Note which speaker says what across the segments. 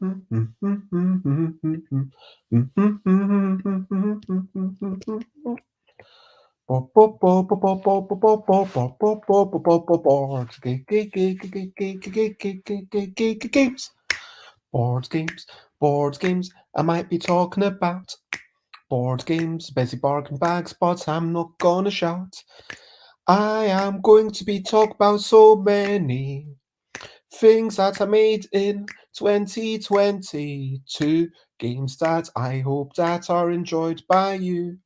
Speaker 1: Games, board games, board games. I might be talking about board games, Bezzy Bargain Bags, but I'm not gonna shout. I am going to be talking about so many things that I made in 2022. Games that I hope that are enjoyed by you,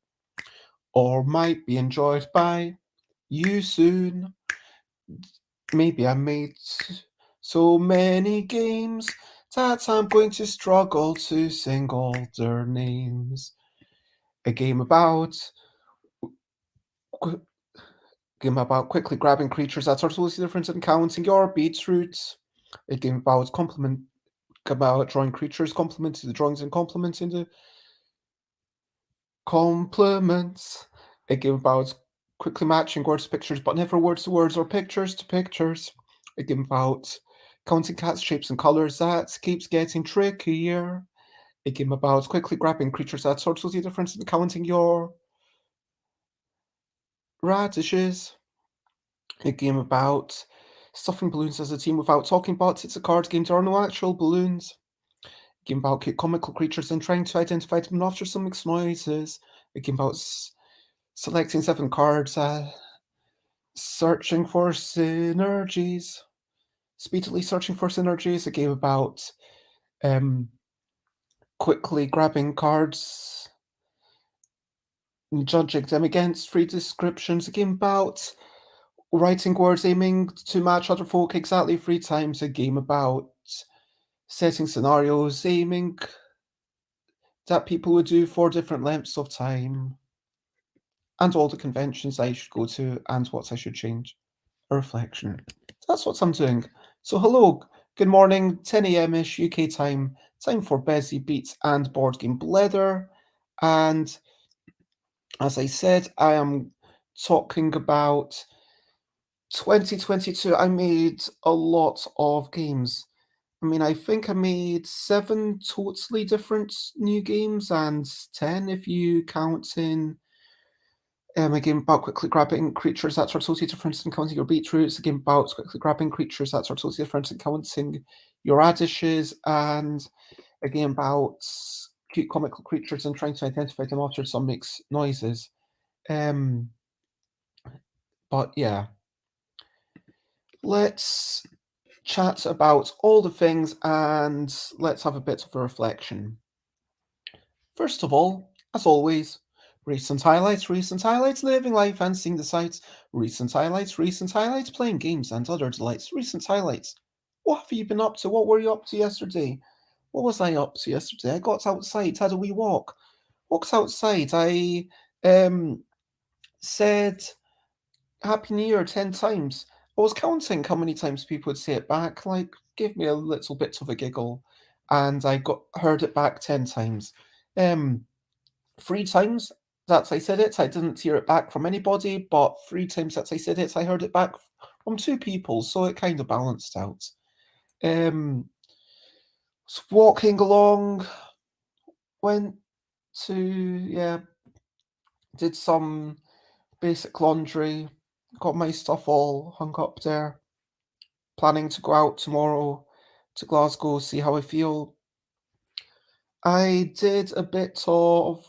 Speaker 1: or might be enjoyed by you soon. Maybe I made so many games that I'm going to struggle to sing all their names. A game about quickly grabbing creatures that are totally different and counting your beetroots. A game about drawing creatures, complementing the drawings and complementing the compliments. A game about quickly matching words to pictures, but never words to words or pictures to pictures. A game about counting cats, shapes, and colors that keeps getting trickier. A game about quickly grabbing creatures that are totally different and counting your radishes. A game about stuffing balloons as a team without talking, but it's a card game. There are no actual balloons. A game about cute comical creatures and trying to identify them after some mixed noises. A game about selecting 7 cards, searching for synergies. Speedily searching for synergies. A game about quickly grabbing cards and judging them against 3 descriptions. A game about writing words aiming to match other folk exactly 3 times. A game about setting scenarios aiming that people would do for different lengths of time. And all the conventions I should go to and what I should change. A reflection. That's what I'm doing. So hello, good morning, 10 a.m.-ish UK time. Time for Bezzy Beats and Board Game Blether. And as I said, I am talking about 2022. I made a lot of games. I mean, I think I made 7 totally different new games and 10 if you count in a game about quickly grabbing creatures that are totally different and counting your beetroots, a game about quickly grabbing creatures that are totally different and counting your radishes, and a game about cute comical creatures and trying to identify them after some mixed noises. But yeah, let's chat about all the things and let's have a bit of a reflection. First of all, as always, recent highlights, living life and seeing the sights, recent highlights, playing games and other delights, recent highlights. What have you been up to? What were you up to yesterday? What was I up to yesterday? I got outside, had a wee walk. Walked outside, I said Happy New Year 10 times. I was counting how many times people would say it back, like, gave me a little bit of a giggle, and I heard it back 10 times. 3 times that I said it, I didn't hear it back from anybody, but 3 times that I said it, I heard it back from 2 people, so it kind of balanced out. Was walking along, went to, did some basic laundry, got my stuff all hung up there, planning to go out tomorrow to Glasgow, see how I feel. I did a bit of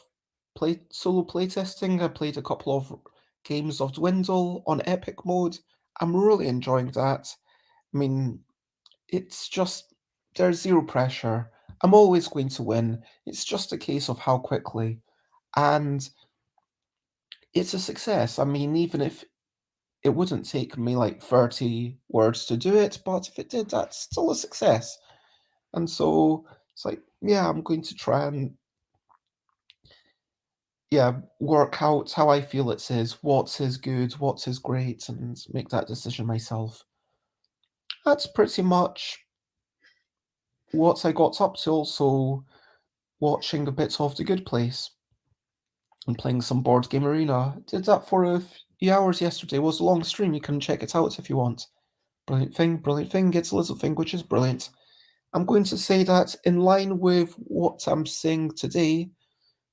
Speaker 1: solo playtesting. I played a couple of games of Dwindle on epic mode. I'm really enjoying that. I mean, it's just, there's zero pressure. I'm always going to win. It's just a case of how quickly. And it's a success. I mean, even if it wouldn't take me like 30 words to do it, but if it did, that's still a success. And so it's like, yeah, I'm going to try and work out how I feel it is, what is good, what is great, and make that decision myself. That's pretty much what I got up to. Also, watching a bit of The Good Place and playing some Board Game Arena. Did that for a few hours yesterday. It was a long stream. You can check it out if you want. Brilliant thing. It's a little thing, which is brilliant. I'm going to say that in line with what I'm saying today,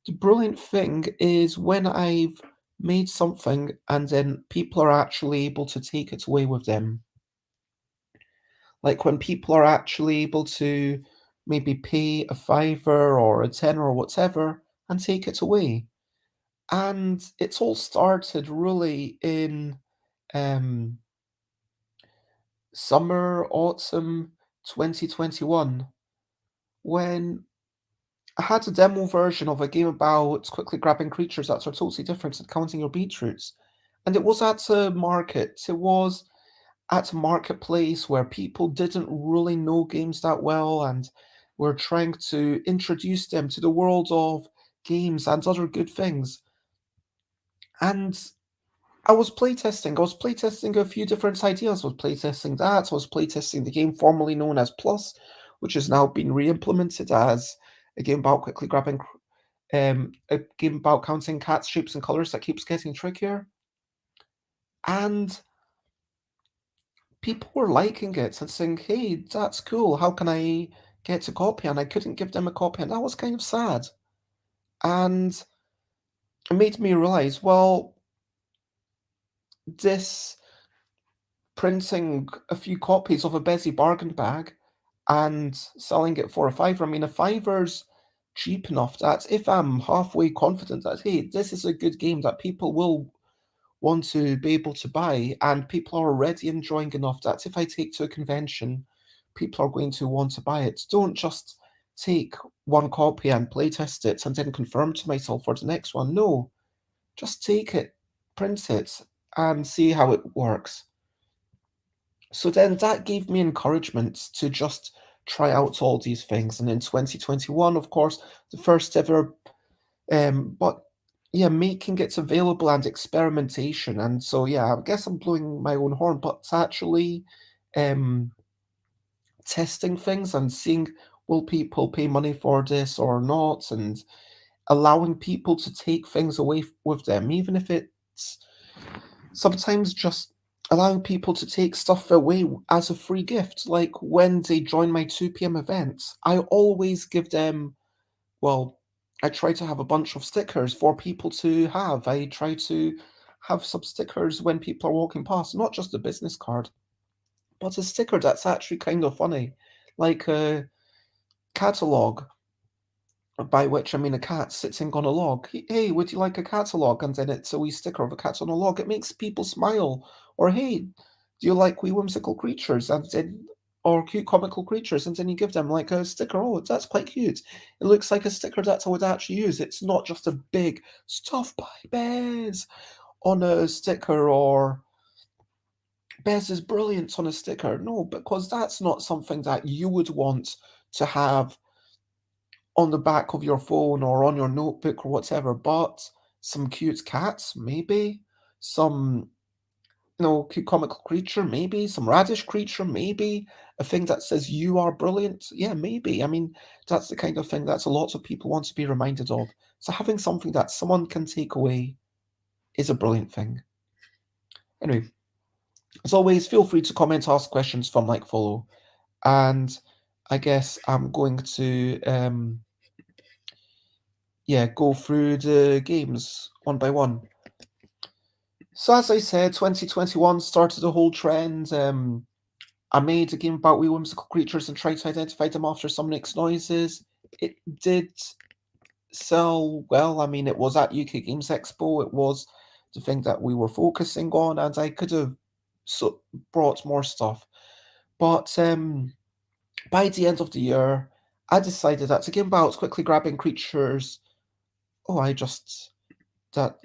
Speaker 1: the brilliant thing is when I've made something and then people are actually able to take it away with them. Like when people are actually able to maybe pay a fiver or a tenner or whatever and take it away. And it's all started really in um, summer, autumn 2021 when I had a demo version of a game about quickly grabbing creatures that are totally different and counting your beetroots. And it was at a market. It was at a marketplace where people didn't really know games that well and were trying to introduce them to the world of games and other good things. And I was playtesting. I was playtesting a few different ideas. I was playtesting that. I was playtesting the game formerly known as Plus, which has now been re-implemented as a game about quickly grabbing, a game about counting cats, shapes, and colors that keeps getting trickier. And people were liking it and saying, "Hey, that's cool. How can I get a copy?" And I couldn't give them a copy, and that was kind of sad. And it made me realize, well, this printing a few copies of a Bezzy Bargain Bag and selling it for a fiver. I mean, a fiver's cheap enough that if I'm halfway confident that, hey, this is a good game that people will want to be able to buy, and people are already enjoying enough that if I take to a convention, people are going to want to buy it. Don't just take one copy and playtest it and then confirm to myself for the next one. No, just take it, print it, and see how it works. So then that gave me encouragement to just try out all these things. And in 2021, of course, the first ever, but yeah, making it available and experimentation. And so, yeah, I guess I'm blowing my own horn, but it's actually um, testing things and seeing will people pay money for this or not, and allowing people to take things away with them, even if it's sometimes just allowing people to take stuff away as a free gift. Like when they join my 2 p.m. events, I always give them, well, I try to have a bunch of stickers for people to have. I try to have some stickers when people are walking past, not just a business card, but a sticker that's actually kind of funny, like a catalogue, by which I mean a cat sitting on a log. Hey, would you like a catalog? And then it's a wee sticker of a cat on a log. It makes people smile. Or hey, do you like wee whimsical creatures? And then or cute comical creatures, and then you give them like a sticker. Oh, that's quite cute. It looks like a sticker that I would actually use. It's not just a big stuff by Bez on a sticker or Bez is brilliant on a sticker. No, because that's not something that you would want to have on the back of your phone or on your notebook or whatever, but some cute cats, maybe. Some, cute comical creature, maybe. Some radish creature, maybe. A thing that says you are brilliant, yeah, maybe. I mean, that's the kind of thing that a lot of people want to be reminded of. So having something that someone can take away is a brilliant thing. Anyway, as always, feel free to comment, ask questions, fun, like, follow. And I guess I'm going to go through the games one by one. So as I said, 2021 started a whole trend. I made a game about wee whimsical creatures and tried to identify them after some mixed noises. It did sell well. I mean, it was at UK Games Expo. It was the thing that we were focusing on, and I could have brought more stuff. But by the end of the year, I decided that a game about quickly grabbing creatures. Oh, that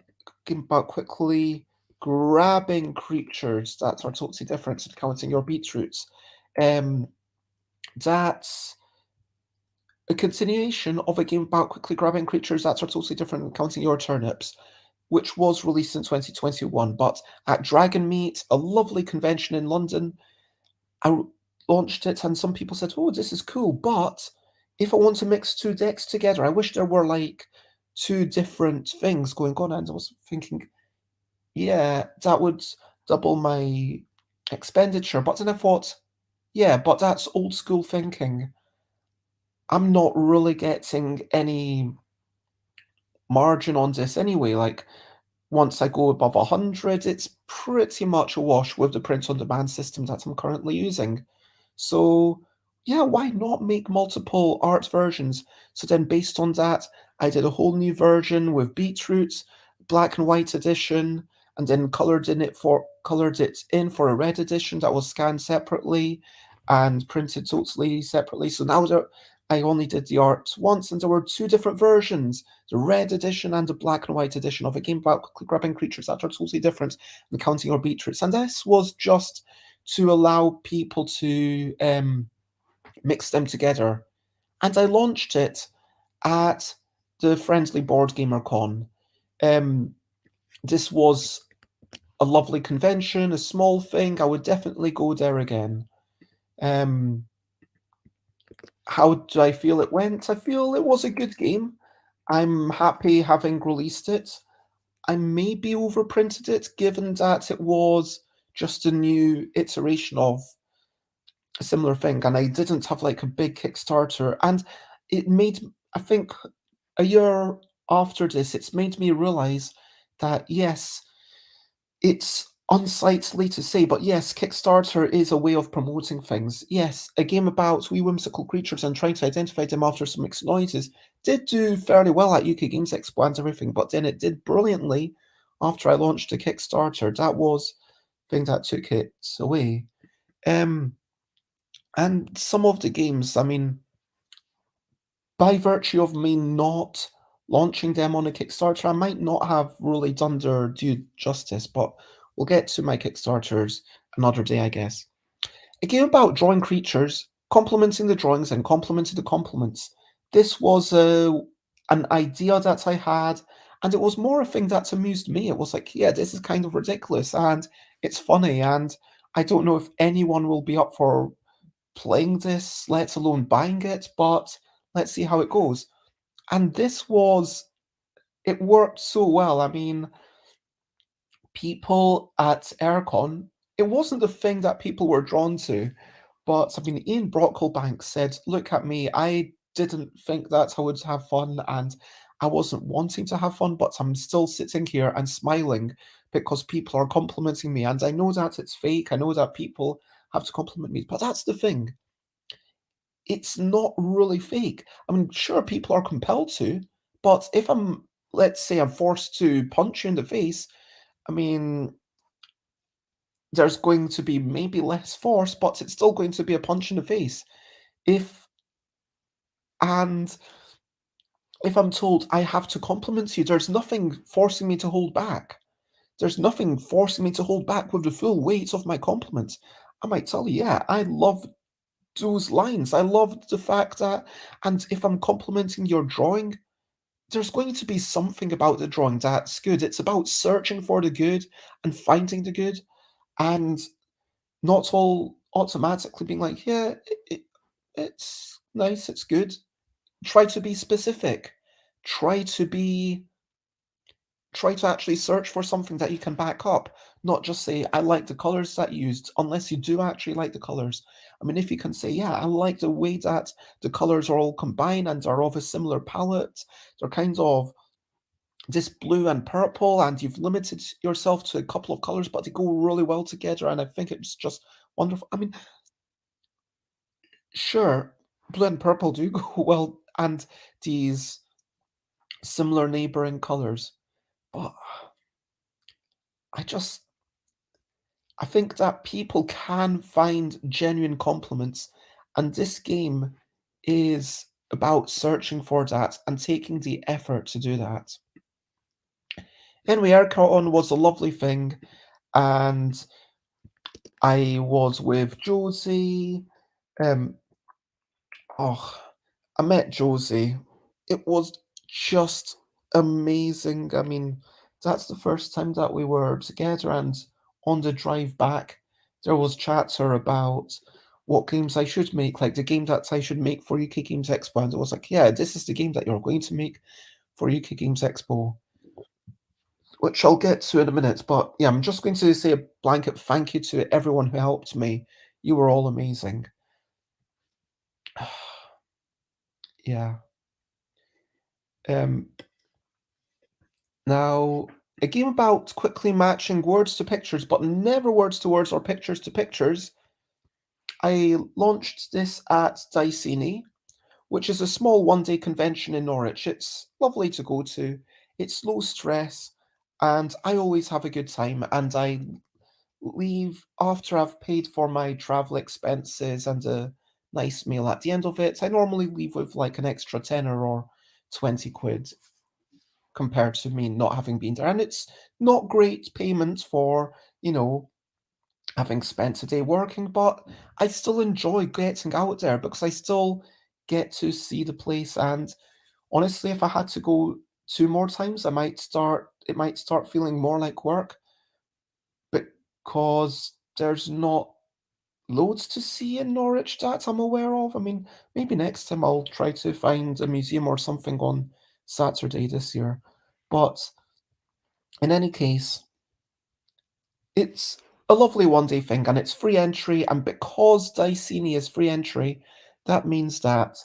Speaker 1: game about quickly grabbing creatures that are totally different and counting your beetroots. That's a continuation of a game about quickly grabbing creatures that are totally different and counting your turnips, which was released in 2021. But at Dragon Meet, a lovely convention in London, I launched it, and some people said, "Oh, this is cool, but if I want to mix two decks together, I wish there were like two different things going on." And I was thinking, yeah, that would double my expenditure. But then I thought, yeah, but that's old school thinking. I'm not really getting any margin on this anyway. Like, once I go above 100, it's pretty much a wash with the print-on-demand system that I'm currently using. So, yeah, why not make multiple art versions? So then based on that, I did a whole new version with beetroots, black and white edition, and then colored it in for a red edition that was scanned separately and printed totally separately. So now I only did the art once, and there were two different versions, the red edition and the black and white edition of a game about grabbing creatures that are totally different and counting your beetroots. And this was just to allow people to mix them together. And I launched it at the Friendly Board Gamer Con. This was a lovely convention, a small thing. I would definitely go there again. How do I feel it went? I feel it was a good game. I'm happy having released it. I maybe overprinted it, given that it was just a new iteration of a similar thing, and I didn't have like a big Kickstarter. And it made, I think, a year after this, it's made me realize that yes, it's unsightly to say, but yes, Kickstarter is a way of promoting things. Yes, a game about wee whimsical creatures and trying to identify them after some mixed noises did do fairly well at UK Games Expo and everything, but then it did brilliantly after I launched a Kickstarter. That was the thing that took it away. And some of the games, I mean, by virtue of me not launching them on a Kickstarter, I might not have really done their due justice, but we'll get to my Kickstarters another day, I guess. A game about drawing creatures, complementing the drawings and complementing the compliments. This was an idea that I had, and it was more a thing that amused me. It was like, yeah, this is kind of ridiculous, and it's funny, and I don't know if anyone will be up for playing this, let alone buying it, but let's see how it goes. And it worked so well. I mean, people at Aircon, it wasn't the thing that people were drawn to, but I mean, Ian Brocklebank said, look at me, I didn't think that I would have fun, and I wasn't wanting to have fun, but I'm still sitting here and smiling because people are complimenting me, and I know that it's fake, I know that people have to compliment me, but that's the thing. It's not really fake. I mean, sure, people are compelled to, but if let's say I'm forced to punch you in the face, I mean, there's going to be maybe less force, but it's still going to be a punch in the face. If and if I'm told I have to compliment you, there's nothing forcing me to hold back. There's nothing forcing me to hold back with the full weight of my compliment. I might tell you, yeah, I love those lines. I love the fact that, and if I'm complimenting your drawing, there's going to be something about the drawing that's good. It's about searching for the good and finding the good, and not all automatically being like, yeah, it's nice, it's good. Try to be specific. Try to be try to actually search for something that you can back up, not just say, I like the colors that you used, unless you do actually like the colors. I mean, if you can say, yeah, I like the way that the colors are all combined and are of a similar palette, they're kind of this blue and purple, and you've limited yourself to a couple of colors, but they go really well together, and I think it's just wonderful. I mean, sure, blue and purple do go well, and these similar neighboring colors, but I just I think that people can find genuine compliments, and this game is about searching for that and taking the effort to do that. Anyway, Aircon was a lovely thing, and I was with Josie. Um, oh, I met Josie. It was just amazing. I mean, that's the first time that we were together, and on the drive back, there was chatter about what games I should make, like the game that I should make for UK Games Expo. And it was like, yeah, this is the game that you're going to make for UK Games Expo, which I'll get to in a minute. But yeah, I'm just going to say a blanket thank you to everyone who helped me. You were all amazing. Yeah. Um, Now, a game about quickly matching words to pictures, but never words to words or pictures to pictures. I launched this at Dicini, which is a small one-day convention in Norwich. It's lovely to go to. It's low stress, and I always have a good time. And I leave after I've paid for my travel expenses and a nice meal at the end of it. I normally leave with like an extra tenner or 20 quid compared to me not having been there. And it's not great payment for, having spent a day working, but I still enjoy getting out there because I still get to see the place. And honestly, if I had to go 2 more times, it might start feeling more like work because there's not loads to see in Norwich that I'm aware of. I mean, maybe next time I'll try to find a museum or something on Saturday this year. But in any case, it's a lovely one-day thing, and it's free entry, and because Dicini is free entry, that means that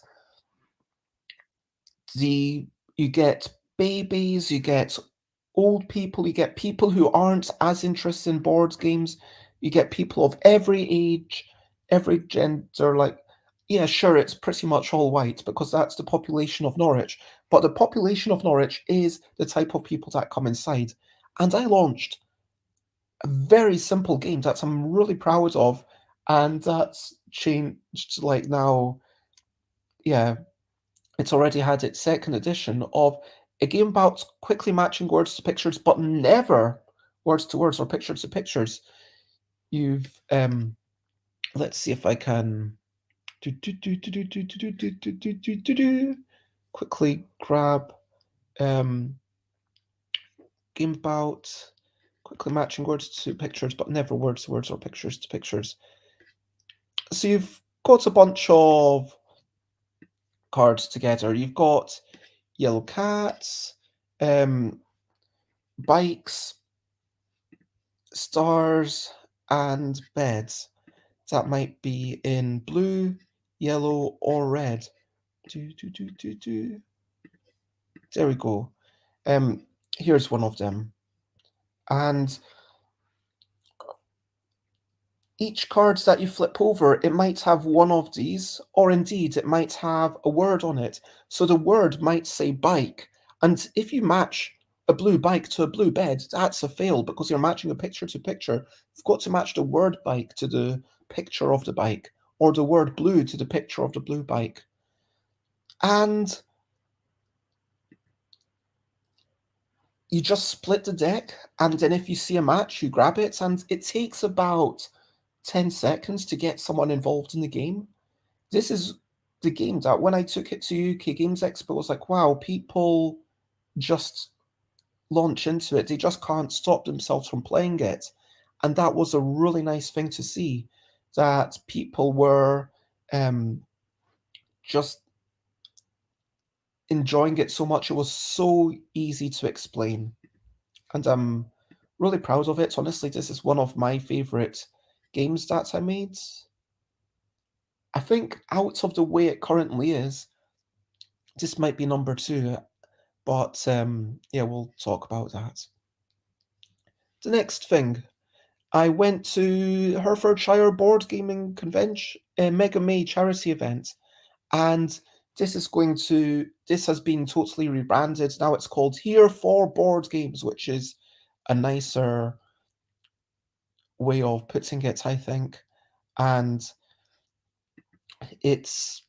Speaker 1: the you get babies, you get old people, you get people who aren't as interested in board games, you get people of every age, every gender, like, yeah, sure, it's pretty much all white because that's the population of Norwich, but the population of Norwich is the type of people that come inside, and I launched a very simple game that I'm really proud of, and that's changed. Like now, yeah, it's already had its second edition of a game about quickly matching words to pictures, but never words to words or pictures to pictures. You've let's see if I can quickly grab game about quickly matching words to pictures, but never words to words or pictures to pictures. So you've got a bunch of cards together. You've got yellow cats, bikes, stars, and beds. That might be in blue, yellow, or red. Do, do, do, do, do. There we go. Um, Here's one of them. And each card that you flip over, it might have one of these, or indeed it might have a word on it. So the word might say bike, and if you match a blue bike to a blue bed, that's a fail because you're matching a picture to picture. You've got to match the word bike to the picture of the bike, or the word blue to the picture of the blue bike. And you just split the deck, and then if you see a match, you grab it, and it takes about 10 seconds to get someone involved in the game. This is the game that when I took it to UK Games Expo, I was like, wow, people just launch into it. They just can't stop themselves from playing it. And that was a really nice thing to see, that people were just enjoying it so much. It was so easy to explain. And I'm really proud of it. Honestly, this is one of my favorite games that I made. I think out of the way it currently is, this might be number 2. But yeah, we'll talk about that. The next thing, I went to Herefordshire Board Gaming Convention, Mega May charity event, and this has been totally rebranded. Now it's called Here for Board Games, which is a nicer way of putting it, I think. And it's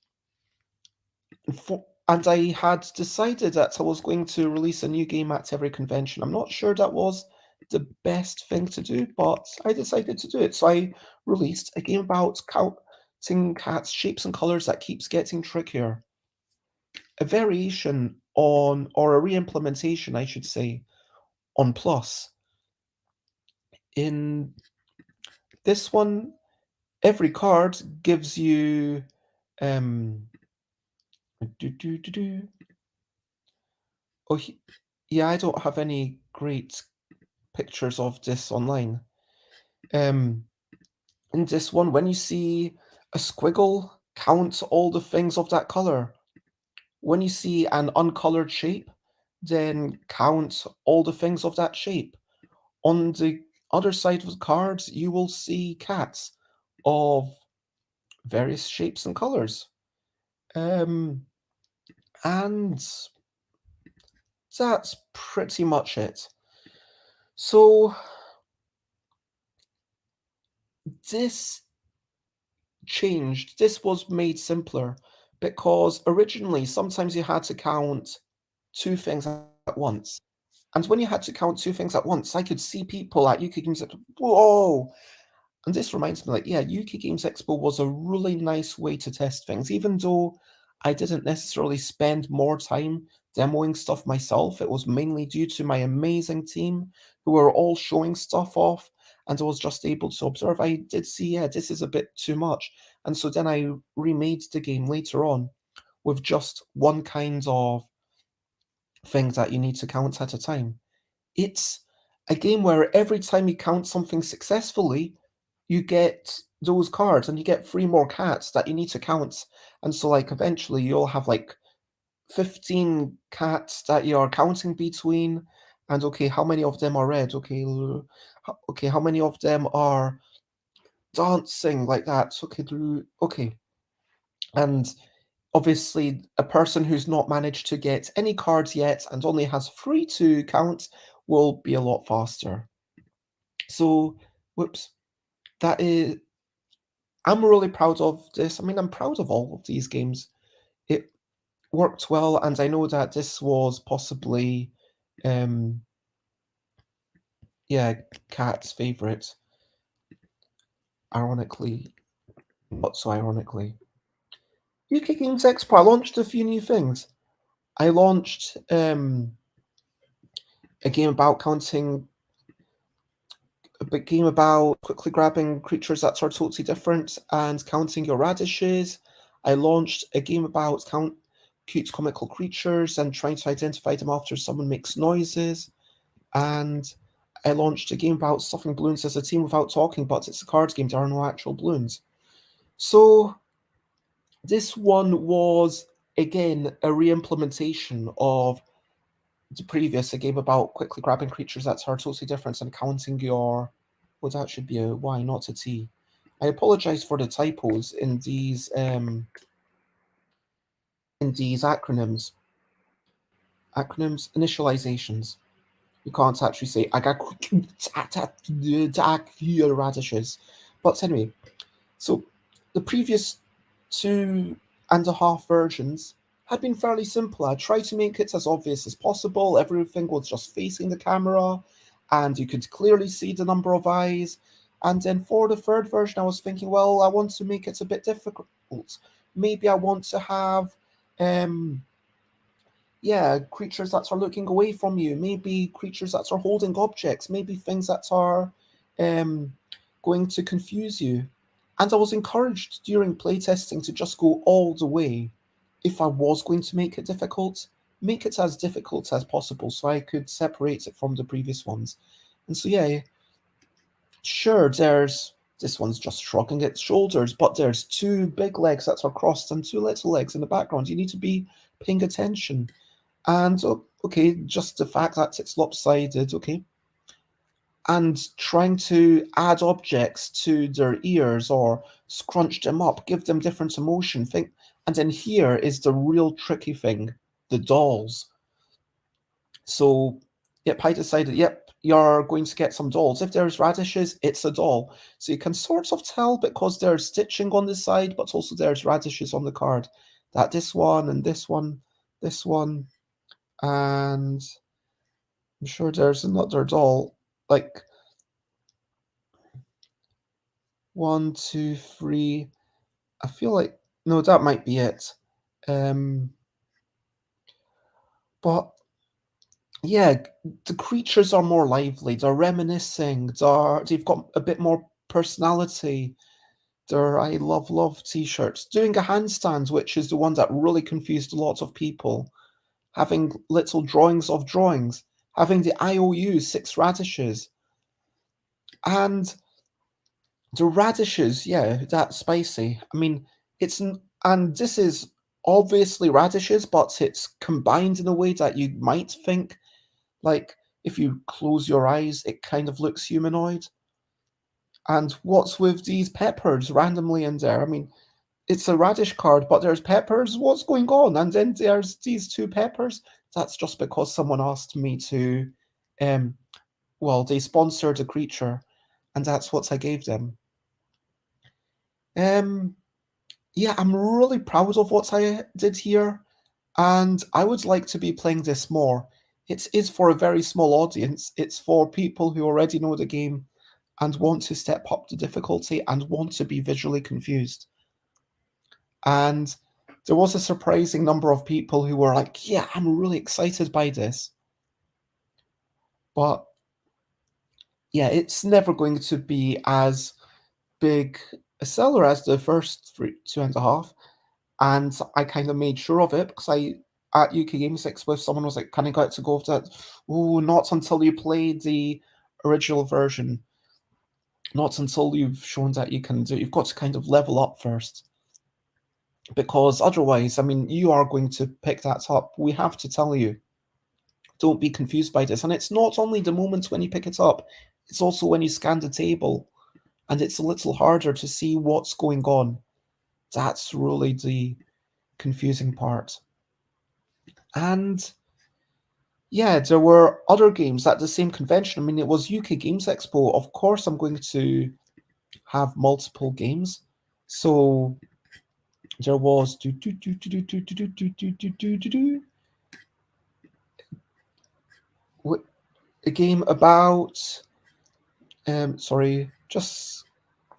Speaker 1: and I had decided that I was going to release a new game at every convention. I'm not sure that was the best thing to do, but I decided to do it. So I released a game about counting cats' shapes and colors that keeps getting trickier. A variation on, or a re-implementation, I should say, on Plus. In this one, every card gives you do, do, do, do. Oh, yeah, I don't have any great pictures of this online. In this one, when you see a squiggle, count all the things of that color. when you see an uncolored shape, then count all the things of that shape. On the other side of the cards, you will see cats of various shapes and colors. And that's pretty much it. So this changed. This was made simpler because originally sometimes you had to count two things at once. And when you had to count two things at once, I could see people at UK Games Expo, whoa! And this reminds me, like, yeah, UK Games Expo was a really nice way to test things. Even though I didn't necessarily spend more time demoing stuff myself, it was mainly due to my amazing team who were all showing stuff off, and I was just able to observe. I did see, yeah, this is a bit too much. And so then I remade the game later on with just one kind of thing that you need to count at a time. It's a game where every time you count something successfully, you get those cards and you get 3 more cats that you need to count. And so, like, eventually you'll have, like, 15 cats that you are counting between, and, okay, how many of them are red? Okay, how many of them are dancing like that? Okay. And obviously, a person who's not managed to get any cards yet and only has 3 to count will be a lot faster. So, whoops, that is. I'm really proud of this. I mean, I'm proud of all of these games. It worked well, and I know that this was possibly, um, yeah, Kat's favorite. Ironically, not so ironically. UK Games Expo, I launched a few new things. I launched a game about counting a big game about quickly grabbing creatures that are totally different and counting your radishes. I launched a game about count cute comical creatures and trying to identify them after someone makes noises. And I launched a game about stuffing balloons as a team without talking, but it's a card game, there are no actual balloons. So this one was again a re-implementation of the previous, a game about quickly grabbing creatures that are totally different and counting your. Well, that should be a Y, not a T. I apologize for the typos in these acronyms. Acronyms, initializations. You can't actually say AGAQCTATDACRadishes. But anyway, so the previous 2.5 versions had been fairly simple. I tried to make it as obvious as possible. Everything was just facing the camera, and you could clearly see the number of eyes. And then for the third version, I was thinking, well, I want to make it a bit difficult. Maybe I want to have, yeah, creatures that are looking away from you. Maybe creatures that are holding objects. Maybe things that are um, going to confuse you. And I was encouraged during playtesting to just go all the way. If I was going to make it difficult, make it as difficult as possible so I could separate it from the previous ones. And so, yeah, sure, there's this one's just shrugging its shoulders, but there's 2 big legs that are crossed and 2 little legs in the background. You need to be paying attention. And okay, just the fact that it's lopsided, okay. And trying to add objects to their ears or scrunch them up, give them different emotion. Think, and then here is the real tricky thing: the dolls. So, yep, I decided, yep, you're going to get some dolls. If there's radishes, it's a doll. So you can sort of tell because there's stitching on the side, but also there's radishes on the card. That this one and this one, and I'm sure there's another doll, like 1, 2, 3. I feel like no, that might be it. Um, but yeah, the creatures are more lively. They're reminiscing. They've got a bit more personality. They're I love t-shirts. Doing a handstand, which is the one that really confused a lot of people. Having little drawings of drawings. Having the IOU 6 radishes. And the radishes, yeah, that's spicy. I mean, and this is obviously radishes, but it's combined in a way that you might think, like, if you close your eyes, it kind of looks humanoid. And what's with these peppers randomly in there? I mean, it's a radish card, but there's peppers. What's going on? And then there's these two peppers. That's just because someone asked me to, well, they sponsored a creature, and that's what I gave them. Yeah, I'm really proud of what I did here, and I would like to be playing this more. It is for a very small audience. It's for people who already know the game and want to step up the difficulty and want to be visually confused. And there was a surprising number of people who were like, yeah, I'm really excited by this. But yeah, it's never going to be as big a seller as the first 2.5. And I kind of made sure of it because at UK Games Expo, someone was like, can I get to go with that? Oh, not until you play the original version. Not until you've shown that you can do it. You've got to kind of level up first. Because otherwise, I mean, you are going to pick that up. We have to tell you. Don't be confused by this. And it's not only the moment when you pick it up, it's also when you scan the table. And it's a little harder to see what's going on. That's really the confusing part. And yeah, there were other games at the same convention. I mean, it was UK Games Expo. Of course, I'm going to have multiple games. So there was a game about sorry, just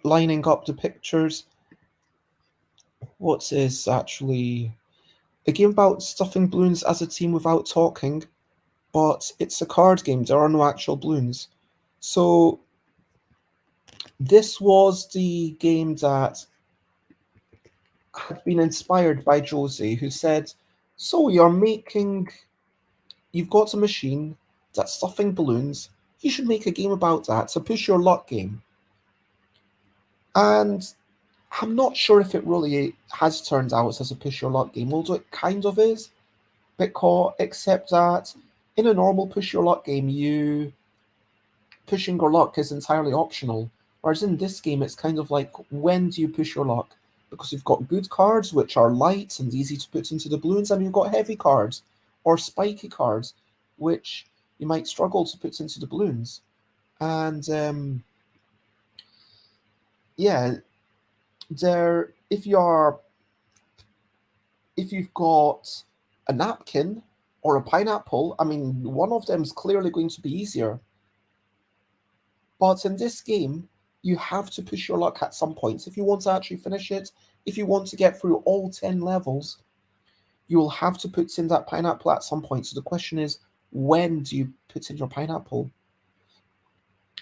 Speaker 1: lining up the pictures. What's this actually? A game about stuffing balloons as a team without talking, but it's a card game. There are no actual balloons. So this was the game that had been inspired by Josie, who said, so you've got a machine that's stuffing balloons. You should make a game about that. It's a push your luck game. And I'm not sure if it really has turned out as a push your luck game, although it kind of is, except that in a normal push your luck game, pushing your luck is entirely optional. Whereas in this game, it's kind of like, when do you push your luck? Because you've got good cards, which are light and easy to put into the balloons, and you've got heavy cards, or spiky cards, which you might struggle to put into the balloons. And yeah, if you've got a napkin or a pineapple, I mean, one of them is clearly going to be easier. But in this game, you have to push your luck at some points. If you want to actually finish it, if you want to get through all 10 levels, you will have to put in that pineapple at some point. So the question is, when do you put in your pineapple?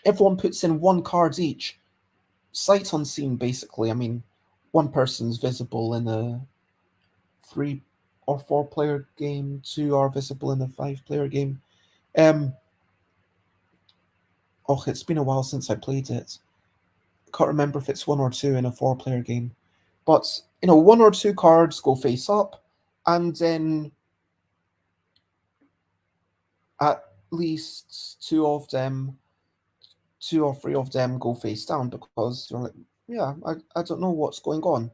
Speaker 1: Everyone puts in one card each, sight unseen, basically. I mean, one person's visible in a 3 or 4 player game, 2 are visible in a 5 player game. Oh, it's been a while since I played it. Can't remember if it's 1 or 2 in a 4 player game. But, 1 or 2 cards go face up, and then at least 2 or 3 of them go face down, because you're like, yeah, I don't know what's going on.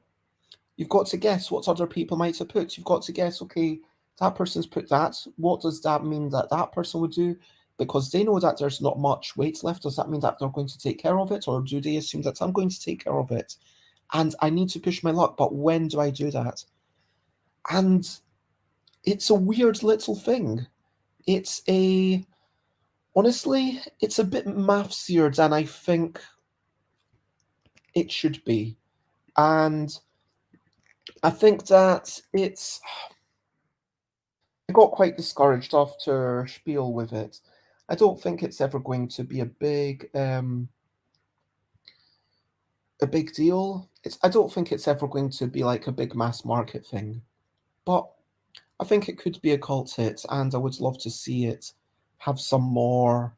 Speaker 1: You've got to guess what other people might have put. You've got to guess, okay, that person's put that. What does that mean that person would do? Because they know that there's not much weight left. Does that mean that they're going to take care of it? Or do they assume that I'm going to take care of it? And I need to push my luck, but when do I do that? And it's a weird little thing. Honestly, it's a bit mathsier than I think it should be. And I think that I got quite discouraged after Spiel with it. I don't think it's ever going to be a big deal. I don't think it's ever going to be like a big mass market thing. But I think it could be a cult hit, and I would love to see it have some more,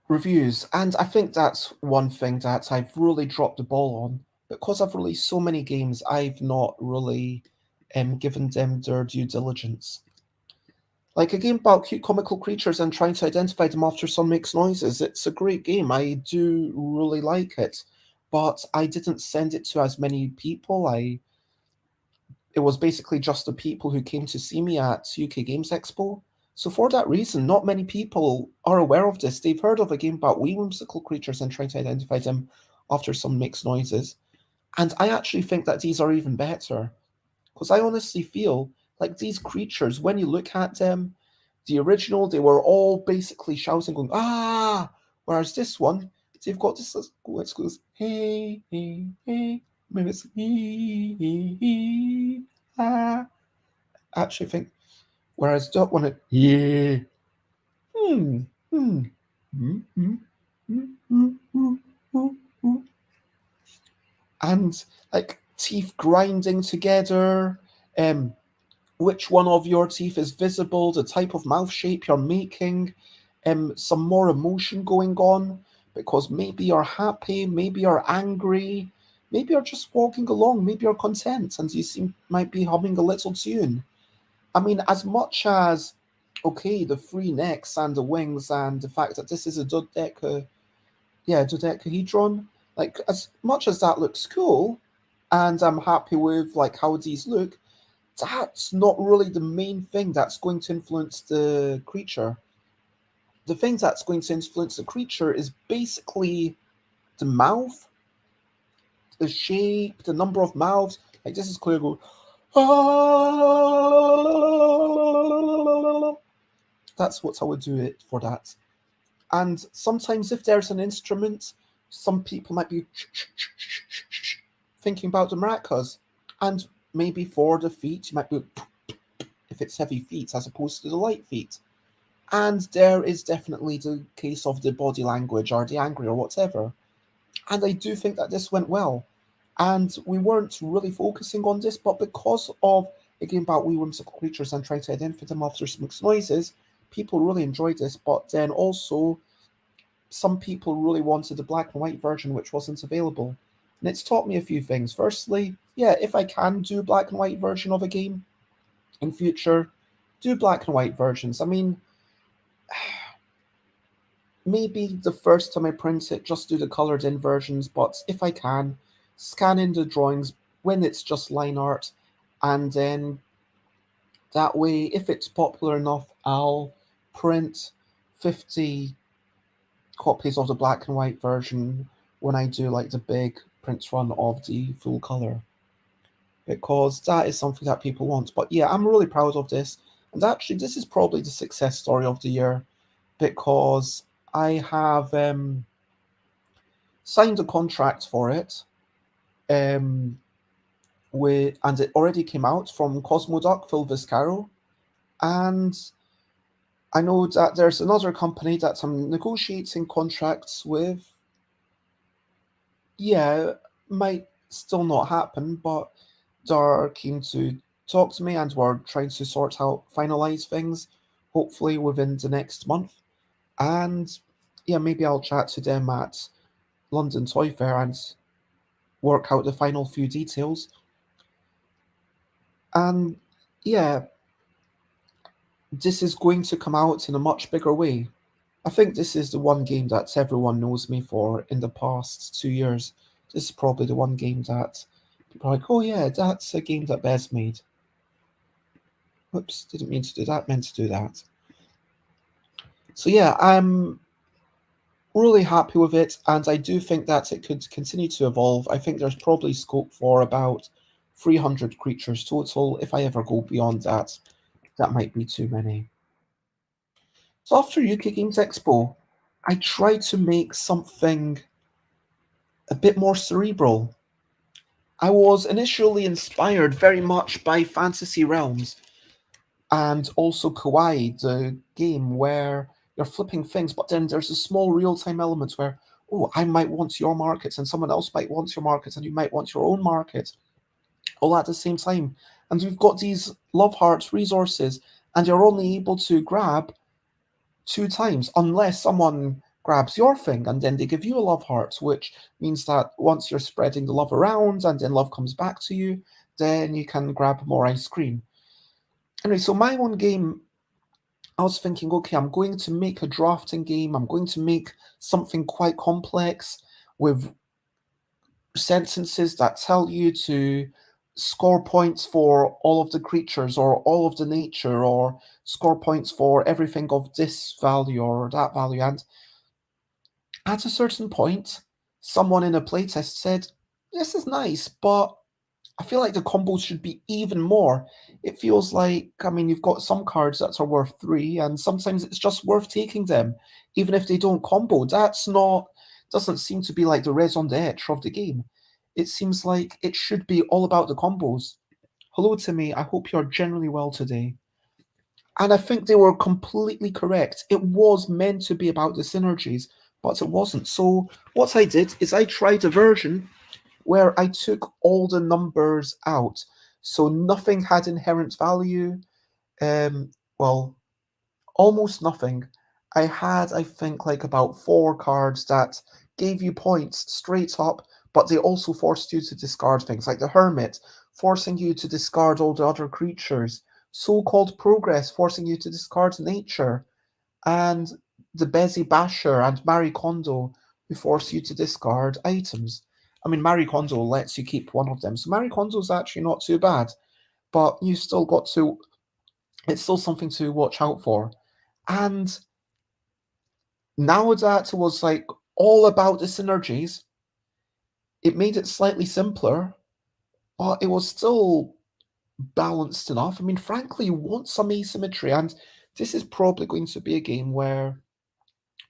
Speaker 1: reviews. And I think that's one thing that I've really dropped the ball on. because I've released so many games, I've not really given them their due diligence. Like a game about cute comical creatures and trying to identify them after some makes noises. It's a great game. I do really like it. But I didn't send it to as many people. It was basically just the people who came to see me at UK Games Expo. So for that reason, not many people are aware of this. They've heard of a game about wee whimsical creatures and trying to identify them after some makes noises. And I actually think that these are even better. Because I honestly feel like these creatures, when you look at them, the original, they were all basically shouting, going, ah! Whereas this one, they've got this, it goes, hey, hey, hey, maybe it's, hee, ah. I actually think, whereas that one, yeah, hmm, hmm, hmm, hmm, hmm, hmm, hmm, hmm, hmm. And like teeth grinding together, which one of your teeth is visible, the type of mouth shape you're making, some more emotion going on, because maybe you're happy, maybe you're angry, maybe you're just walking along, maybe you're content and might be humming a little tune. I mean, as much as, okay, the three necks and the wings and the fact that this is a dodecahedron, like as much as that looks cool, and I'm happy with like how these look, that's not really the main thing that's going to influence the creature. The thing that's going to influence the creature is basically the mouth, the shape, the number of mouths. Like this is clear go. That's what I would do it for that. And sometimes if there's an instrument, some people might be thinking about the maracas. And maybe for the feet, you might be if it's heavy feet as opposed to the light feet. And there is definitely the case of the body language or the angry or whatever. And I do think that this went well. And we weren't really focusing on this, but because of a game about wee whimsical creatures and trying to identify them after some noises, people really enjoyed this. But then also, some people really wanted the black and white version, which wasn't available. And it's taught me a few things. Firstly, yeah, if I can do black and white version of a game in future, do black and white versions. I mean, maybe the first time I print it, just do the colored in versions, but if I can, scan in the drawings when it's just line art, and then that way, if it's popular enough, I'll print 50 copies of the black and white version when I do like the big print run of the full color, because that is something that people want. But yeah, I'm really proud of this, and actually, this is probably the success story of the year, because I have signed a contract for it, and it already came out from Cosmoduck Phil Viscaro, and I know that there's another company that I'm negotiating contracts with. Yeah, might still not happen, but they're keen to talk to me, and we're trying to sort out finalize things, hopefully within the next month. And yeah, maybe I'll chat to them at London Toy Fair and work out the final few details. And yeah, this is going to come out in a much bigger way. I think this is the one game that everyone knows me for in the past 2 years. This is probably the one game that people are like, oh yeah, that's a game that Bez made. Whoops, didn't mean to do that, meant to do that. So yeah, I'm really happy with it, and I do think that it could continue to evolve. I think there's probably scope for about 300 creatures total. If I ever go beyond that, that might be too many. So after UK Games Expo, I tried to make something a bit more cerebral. I was initially inspired very much by Fantasy Realms and also Kawaii, the game where you're flipping things, but then there's a small real-time element where, oh, I might want your market and someone else might want your market and you might want your own market all at the same time. And we've got these love hearts resources, and you're only able to grab 2 times unless someone grabs your thing, and then they give you a love heart, which means that once you're spreading the love around and then love comes back to you, then you can grab more ice cream. Anyway, so my own game, I was thinking, okay, I'm going to make a drafting game. I'm going to make something quite complex with sentences that tell you to score points for all of the creatures or all of the nature, or score points for everything of this value or that value. And at a certain point, someone in a playtest said, this is nice, but I feel like the combos should be even more. It feels like, I mean, you've got some cards that are worth 3, and sometimes it's just worth taking them, even if they don't combo. Doesn't seem to be like the raison d'etre of the game. It seems like it should be all about the combos. Hello, Timmy. I hope you're generally well today. And I think they were completely correct. It was meant to be about the synergies, but it wasn't. So what I did is I tried a version where I took all the numbers out. So nothing had inherent value. Well, almost nothing. I had, I think, like about 4 cards that gave you points straight up, but they also forced you to discard things, like the Hermit, forcing you to discard all the other creatures, so-called Progress, forcing you to discard nature, and the Bezzy Basher and Marie Kondo, who force you to discard items. I mean, Marie Kondo lets you keep one of them, so Marie Kondo's actually not too bad, but you still got to, it's still something to watch out for. And now that it was like all about the synergies, it made it slightly simpler, but it was still balanced enough. I mean, frankly, you want some asymmetry, and this is probably going to be a game where,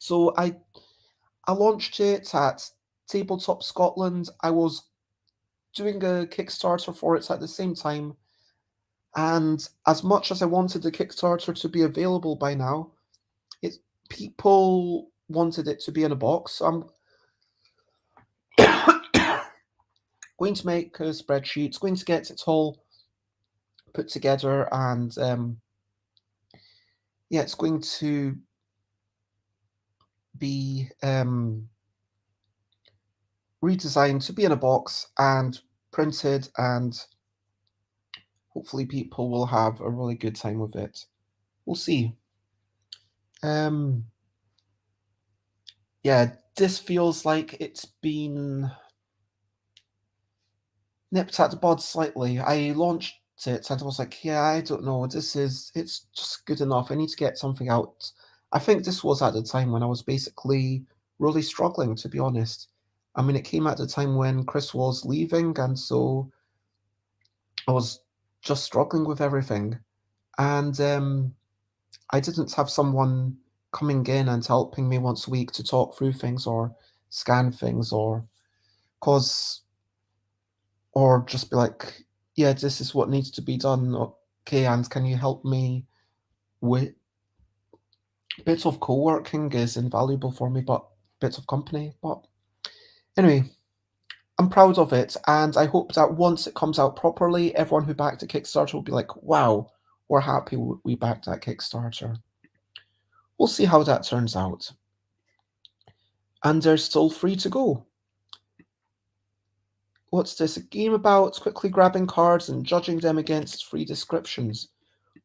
Speaker 1: so I launched it at Tabletop Scotland. I was doing a Kickstarter for it at the same time, and as much as I wanted the Kickstarter to be available by now, people wanted it to be in a box. So I'm going to make a spreadsheet. It's going to get it all put together, and yeah, it's going to be redesigned to be in a box and printed, and hopefully people will have a really good time with it. We'll see. Yeah, this feels like it's been nipped at the bud slightly. I launched it and I was like, yeah, I don't know, it's just good enough. I need to get something out. I think this was at the time when I was basically really struggling, to be honest. I mean, it came at the time when Chris was leaving, and so I was just struggling with everything. And I didn't have someone coming in and helping me once a week to talk through things or scan things or just be like, yeah, this is what needs to be done. Okay, and can you help me with bits of co-working is invaluable for me, but bits of company. But anyway, I'm proud of it, and I hope that once it comes out properly, everyone who backed the Kickstarter will be like, wow, we're happy we backed that Kickstarter. We'll see how that turns out. And they're still free to go. What's this? A game about quickly grabbing cards and judging them against free descriptions.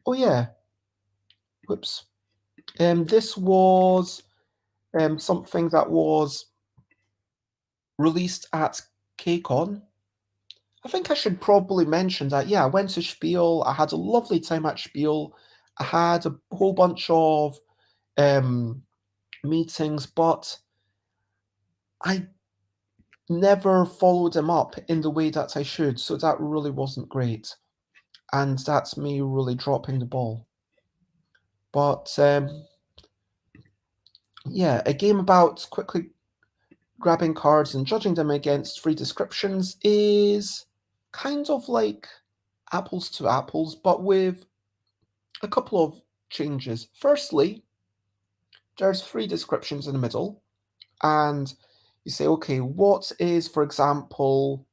Speaker 1: Oh yeah. Whoops. This was something that was released at KCON. I think I should probably mention that, yeah, I went to Spiel. I had a lovely time at Spiel. I had a whole bunch of meetings, but I never followed them up in the way that I should, so that really wasn't great. And that's me really dropping the ball. But yeah, a game about quickly grabbing cards and judging them against free descriptions is kind of like apples to apples, but with a couple of changes. Firstly, there's free descriptions in the middle, and you say, okay, what is, for example,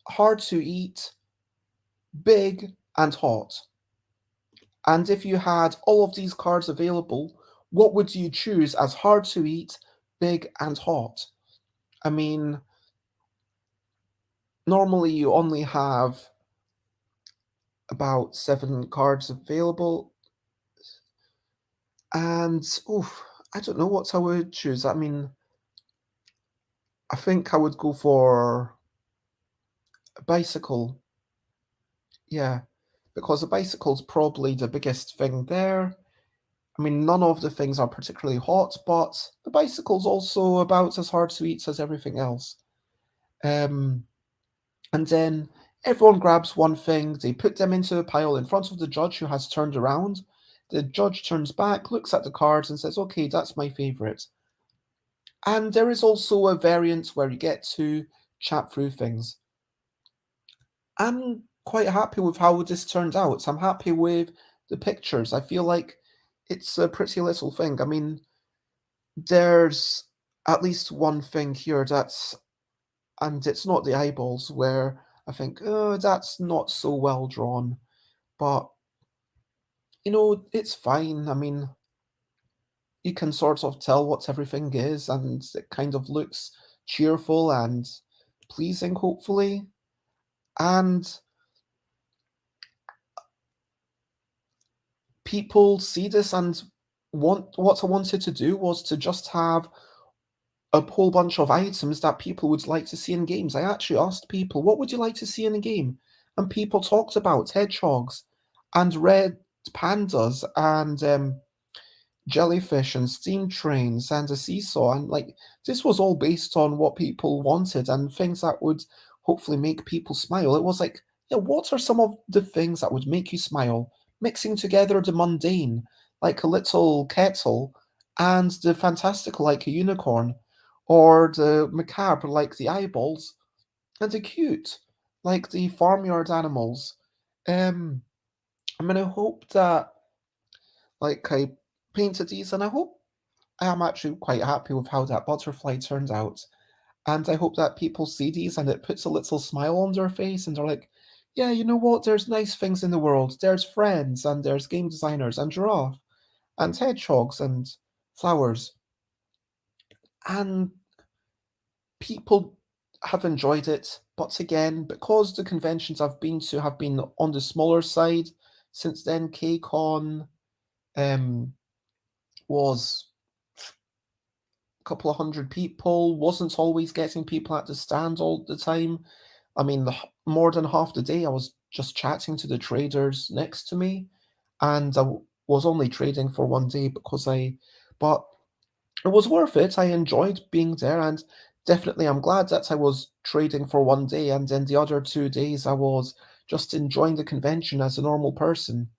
Speaker 1: hard to eat, big, and hot? And if you had all of these cards available, what would you choose as hard to eat, big, and hot? I mean, normally you only have about 7 cards available, and oof, I don't know what I would choose. I mean, I think I would go for a bicycle. Yeah, because a bicycle's probably the biggest thing there. I mean, none of the things are particularly hot, but the bicycle's also about as hard to eat as everything else. Um, and then everyone grabs one thing, they put them into a pile in front of the judge who has turned around. The judge turns back, looks at the cards, and says, okay, that's my favourite. And there is also a variant where you get to chat through things. I'm quite happy with how this turned out. I'm happy with the pictures. I feel like it's a pretty little thing. I mean, there's at least one thing here and it's not the eyeballs, where I think, oh, that's not so well drawn. But, it's fine. I mean, you can sort of tell what everything is, and it kind of looks cheerful and pleasing, hopefully. And people see this and what I wanted to do was to just have a whole bunch of items that people would like to see in games. I actually asked people, what would you like to see in a game? And people talked about hedgehogs and red pandas and jellyfish and steam trains and a seesaw. And like, this was all based on what people wanted and things that would hopefully make people smile. It was like, yeah, what are some of the things that would make you smile? Mixing together the mundane, like a little kettle, and the fantastical, like a unicorn, or the macabre, like the eyeballs, and the cute, like the farmyard animals. Um, I mean, I hope that, like, I painted these, and I hope I am actually quite happy with how that butterfly turned out. And I hope that people see these and it puts a little smile on their face and they're like, yeah, you know what? There's nice things in the world. There's friends and there's game designers and giraffe and hedgehogs and flowers. And people have enjoyed it. But again, because the conventions I've been to have been on the smaller side, since then KCON um, was couple of hundred people, wasn't always getting people at the stand all the time. I mean, more than half the day I was just chatting to the traders next to me, and was only trading for one day but it was worth it. I enjoyed being there, and definitely I'm glad that I was trading for one day, and then the other 2 days I was just enjoying the convention as a normal person.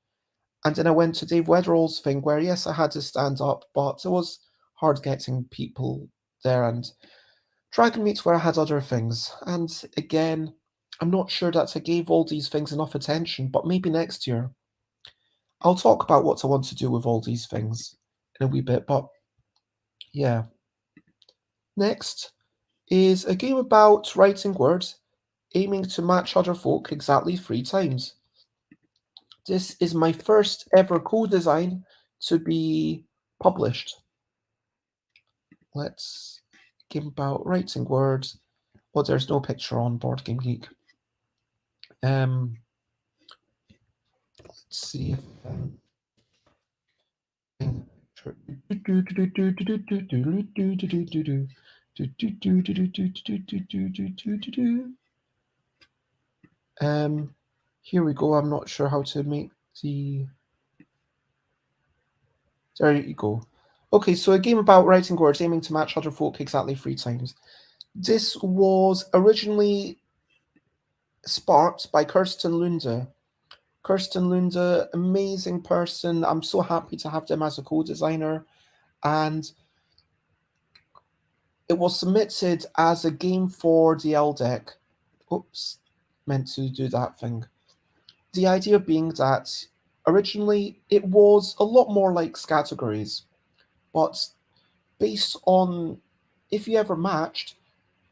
Speaker 1: And then I went to Dave Weatherall's thing where, yes, I had to stand up, but it was hard getting people there. And Dragon Meets where I had other things. And again, I'm not sure that I gave all these things enough attention, but maybe next year. I'll talk about what I want to do with all these things in a wee bit, but yeah. Next is a game about writing words, aiming to match other folk exactly 3 times. This is my first ever co-design to be published. Let's game about writing words. Well, there's no picture on Board Game Geek. Let's see if here we go. I'm not sure how to make the. There you go. Okay, so a game about writing words, aiming to match other folk exactly 3 times. This was originally sparked by Kirsten Lunde. Kirsten Lunde, amazing person. I'm so happy to have them as a co-designer. And it was submitted as a game for the L deck. Oops, meant to do that thing. The idea being that originally it was a lot more like categories, but based on if you ever matched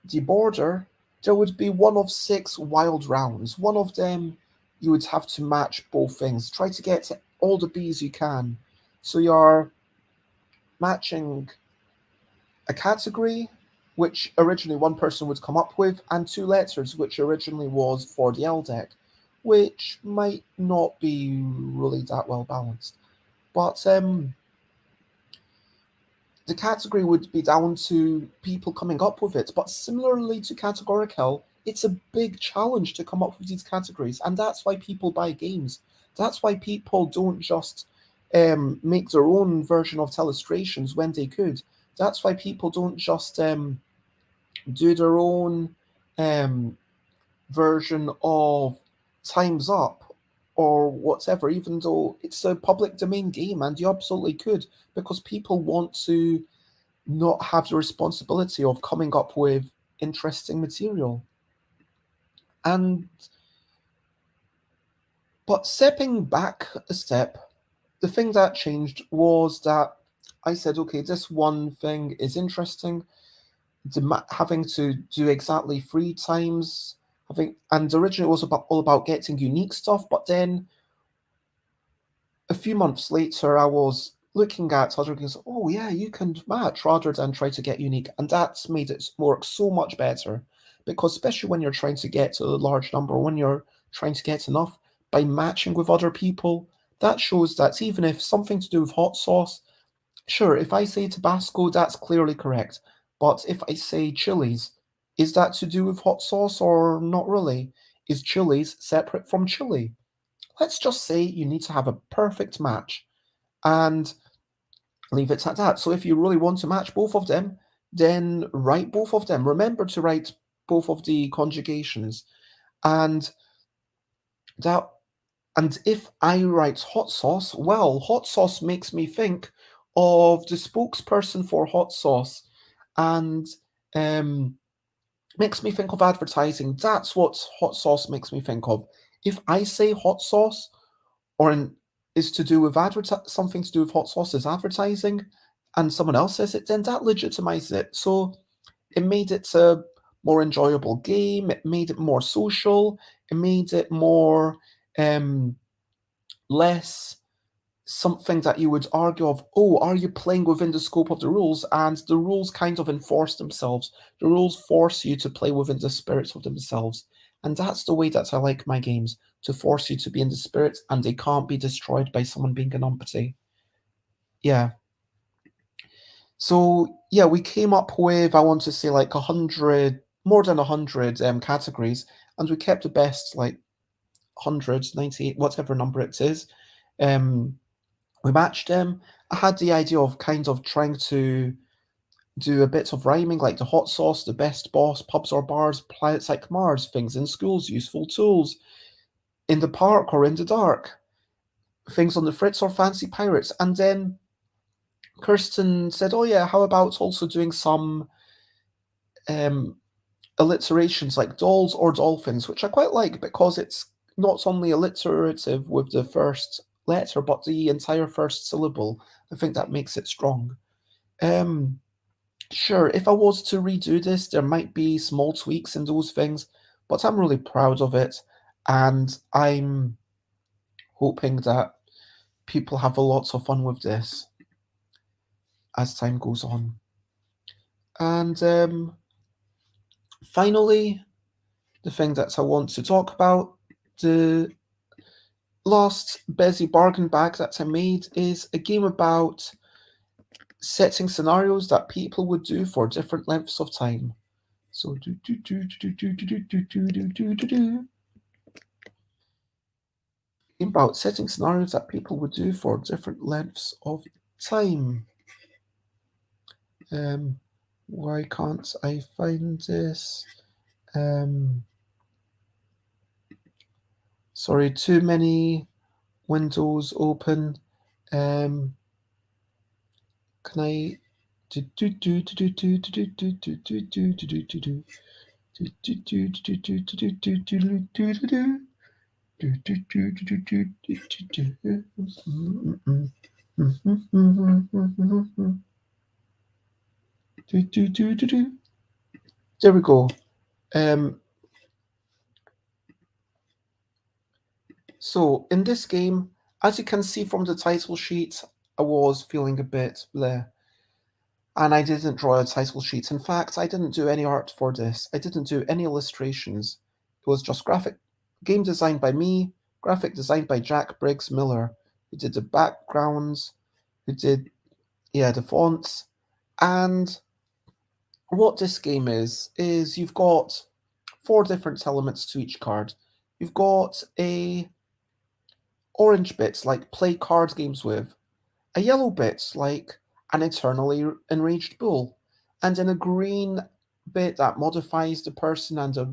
Speaker 1: the border, there would be one of 6 wild rounds. One of them you would have to match both things. Try to get all the Bs you can. So you're matching a category, which originally one person would come up with, and two letters, which originally was for the L deck, which might not be really that well balanced. But the category would be down to people coming up with it. But similarly to categorical, it's a big challenge to come up with these categories, and that's why people buy games. That's why people don't just make their own version of Telestrations when they could. That's why people don't just do their own version of Time's Up or whatever, even though it's a public domain game and you absolutely could, because people want to not have the responsibility of coming up with interesting material. But stepping back a step, the thing that changed was that I said, okay, this one thing is interesting. Having to do exactly 3 times, and originally it was all about getting unique stuff, but then a few months later, I was looking at other games. Oh yeah, you can match rather than try to get unique, and that's made it work so much better. Because especially when you're trying to get to a large number, when you're trying to get enough by matching with other people, that shows that even if something to do with hot sauce, sure, if I say Tabasco, that's clearly correct. But if I say chilies, is that to do with hot sauce or not really? Is chilies separate from chili? Let's just say you need to have a perfect match and leave it at that. So if you really want to match both of them, then write both of them. Remember to write both of the conjugations. And that and if I write hot sauce, well, hot sauce makes me think of the spokesperson for hot sauce and makes me think of advertising. That's what hot sauce makes me think of. If I say hot sauce, is to do with something to do with hot sauce is advertising, and someone else says it, then that legitimizes it. So it made it a more enjoyable game. It made it more social. It made it more less something that you would argue of, oh, are you playing within the scope of the rules? And the rules kind of enforce themselves. The rules force you to play within the spirits of themselves. And that's the way that I like my games, to force you to be in the spirit, and they can't be destroyed by someone being an umpty. Yeah. So, yeah, we came up with, I want to say, like 100, more than 100 categories, and we kept the best, like 198, whatever number it is. We matched them. I had the idea of kind of trying to do a bit of rhyming, like the hot sauce, the best boss, pubs or bars, planets like Mars, things in schools, useful tools, in the park or in the dark, things on the fritz or fancy pirates. And then Kirsten said, oh yeah, how about also doing some alliterations like dolls or dolphins, which I quite like because it's not only alliterative with the first letter, but the entire first syllable. I think that makes it strong. Sure, if I was to redo this, there might be small tweaks in those things, but I'm really proud of it, and I'm hoping that people have a lot of fun with this as time goes on. And finally, the thing that I want to talk about, the last Bezzy Bargain Bag that I made is a game about setting scenarios that people would do for different lengths of time. So about setting scenarios that people would do for different lengths of time. Why can't I find this? Sorry, too many windows open. Can I? There we go. So in this game, as you can see from the title sheet, I was feeling a bit bleh. And I didn't draw a title sheet. In fact, I didn't do any art for this. I didn't do any illustrations. It was just game designed by me, graphic designed by Jack Briggs Miller, who did the backgrounds, who did, yeah, the fonts. And what this game is you've got 4 different elements to each card. You've got a orange bit like play card games with, a yellow bit like an eternally enraged bull, and then a green bit that modifies the person, and a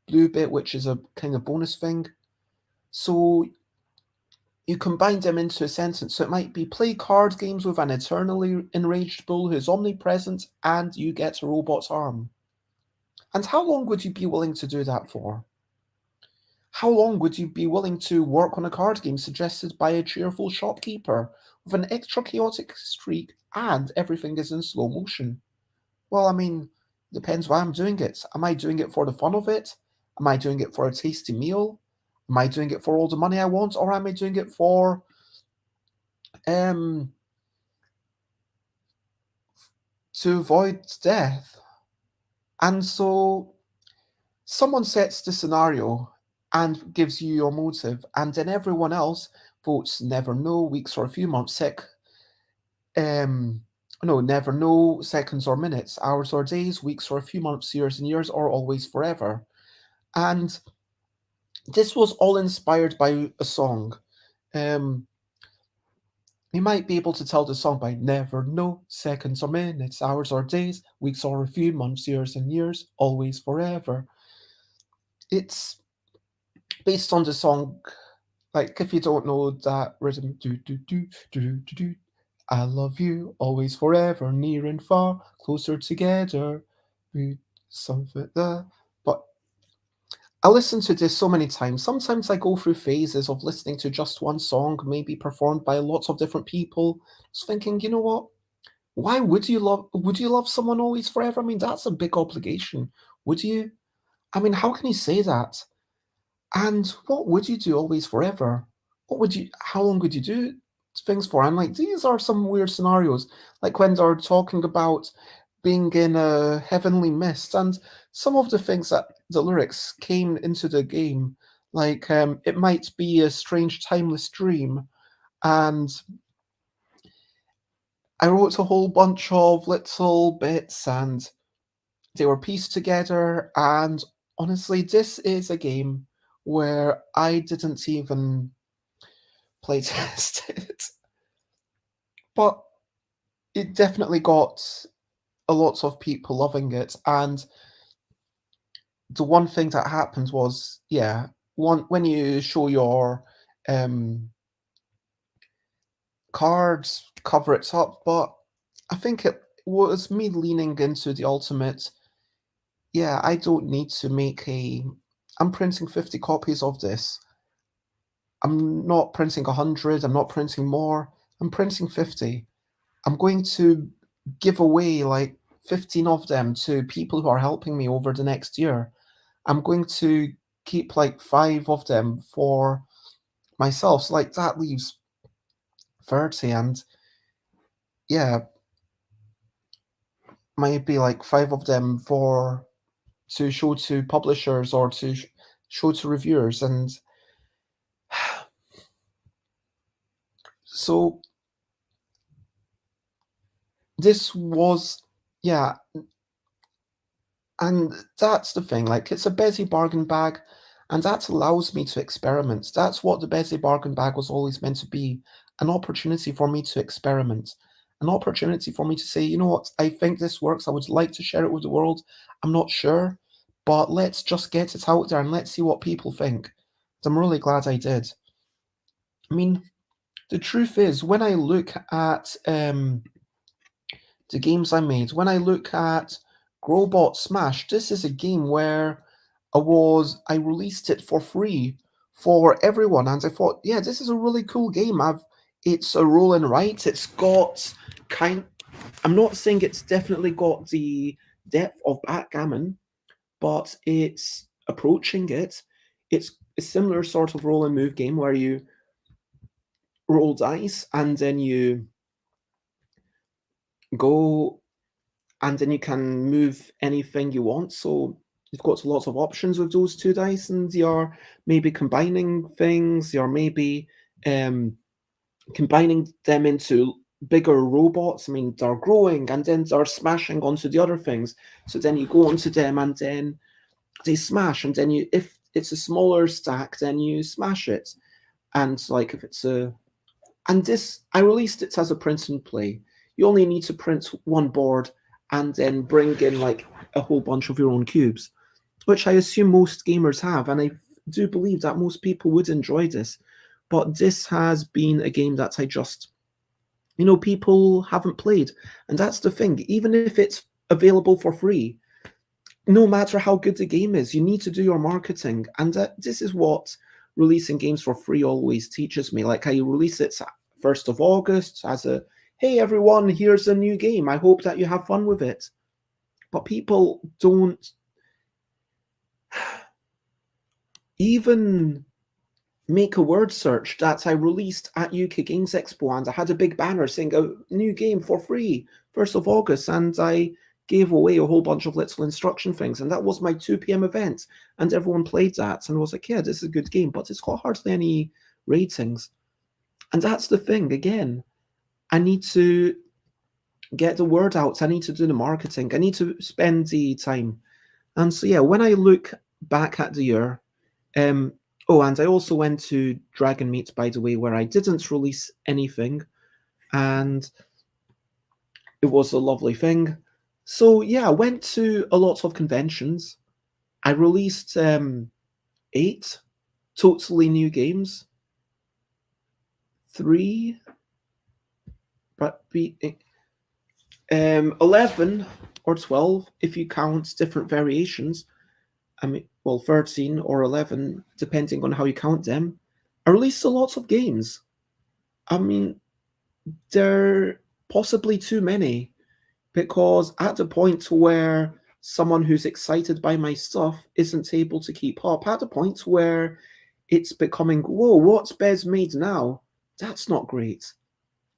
Speaker 1: blue bit which is a kind of bonus thing. So you combine them into a sentence. So it might be play card games with an eternally enraged bull who's omnipresent, and you get a robot's arm. And how long would you be willing to do that for? How long would you be willing to work on a card game suggested by a cheerful shopkeeper with an extra chaotic streak and everything is in slow motion? Well, I mean, depends why I'm doing it. Am I doing it for the fun of it? Am I doing it for a tasty meal? Am I doing it for all the money I want? Or am I doing it for to avoid death? And so someone sets the scenario and gives you your motive, and then everyone else votes never know, weeks or a few months, no, never know, seconds or minutes, hours or days, weeks or a few months, years and years, or always forever. And this was all inspired by a song. Um, you might be able to tell the song by never know, seconds or minutes, hours or days, weeks or a few months, years and years, always forever. It's based on the song. Like, if you don't know that rhythm, do do do do do do, I love you always, forever, near and far, closer together. We something there. But I listen to this so many times. Sometimes I go through phases of listening to just one song, maybe performed by lots of different people. Just thinking, you know what? Why would you love someone always forever? I mean, that's a big obligation. Would you? I mean, how can you say that? And what would you do always forever? How long would you do things for? And like, these are some weird scenarios, like when they're talking about being in a heavenly mist, and some of the things that the lyrics came into the game, like, it might be a strange, timeless dream. And I wrote a whole bunch of little bits, and they were pieced together. And honestly, this is a game where I didn't even play test it, but it definitely got a lot of people loving it. And the one thing that happened was, yeah, one when you show your um, cards, cover it up. But I think it was me leaning into the ultimate. Yeah, I don't need to make a. I'm printing 50 copies of this. I'm not printing 100. I'm not printing more. I'm printing 50. I'm going to give away like 15 of them to people who are helping me over the next year. I'm going to keep like 5 of them for myself. So like that leaves 30, and yeah, maybe like 5 of them for to show to publishers or to show to reviewers. And so this was, yeah, and that's the thing, like, it's a Bezzy Bargain Bag, and that allows me to experiment. That's what the Bezzy Bargain Bag was always meant to be, an opportunity for me to experiment, an opportunity for me to say, "You know what? I think this works. I would like to share it with the world. I'm not sure, but let's just get it out there and let's see what people think." I'm really glad I did. I mean, the truth is, when I look at, the games I made. When I look at Growbot Smash, this is a game where I released it for free for everyone, and I thought, yeah, this is a really cool game. It's a roll and write. It's got kind. I'm not saying it's definitely got the depth of backgammon, but it's approaching it. It's a similar sort of roll and move game where you roll dice and then you go and then you can move anything you want. So you've got lots of options with those 2 dice, and you're maybe combining things, you're maybe combining them into bigger robots. I mean, they're growing and then they're smashing onto the other things. So then you go onto them and then they smash, and then if it's a smaller stack, then you smash it. And like if it's this, I released it as a print and play. You only need to print one board and then bring in like a whole bunch of your own cubes, which I assume most gamers have, and I do believe that most people would enjoy this. But this has been a game that I just, people haven't played. And that's the thing. Even if it's available for free, no matter how good the game is, you need to do your marketing. And this is what releasing games for free always teaches me. Like, I release it 1st of August as a, hey, everyone, here's a new game. I hope that you have fun with it. But people don't even make a word search that I released at UK Games Expo, and I had a big banner saying a new game for free, 1st of August, and I gave away a whole bunch of little instruction things, and that was my 2 p.m. event, and everyone played that and was like, yeah, this is a good game, but it's got hardly any ratings. And that's the thing, again, I need to get the word out, I need to do the marketing, I need to spend the time. And so, yeah, when I look back at the year, oh, and I also went to Dragon Meet, by the way, where I didn't release anything, and it was a lovely thing. So yeah, I went to a lot of conventions. I released 8 totally new games. 3, but 11 or 12 if you count different variations. I mean, well, 13 or 11, depending on how you count them. I released a lot of games. I mean, they're possibly too many, because at the point where someone who's excited by my stuff isn't able to keep up, at the point where it's becoming, whoa, what's Bez made now? That's not great.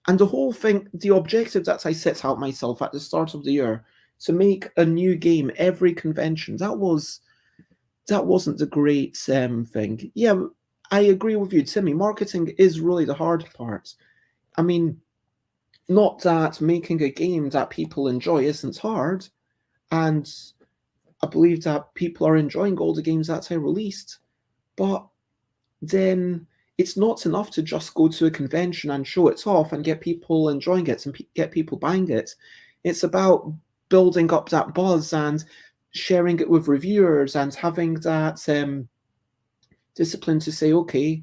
Speaker 1: And the whole thing, the objective that I set out myself at the start of the year, to make a new game every convention, that wasn't the great thing. Yeah, I agree with you, Timmy. Marketing is really the hard part. I mean, not that making a game that people enjoy isn't hard, and I believe that people are enjoying all the games that I released, but then it's not enough to just go to a convention and show it off and get people enjoying it and get people buying it. It's about building up that buzz and sharing it with reviewers and having that discipline to say, okay,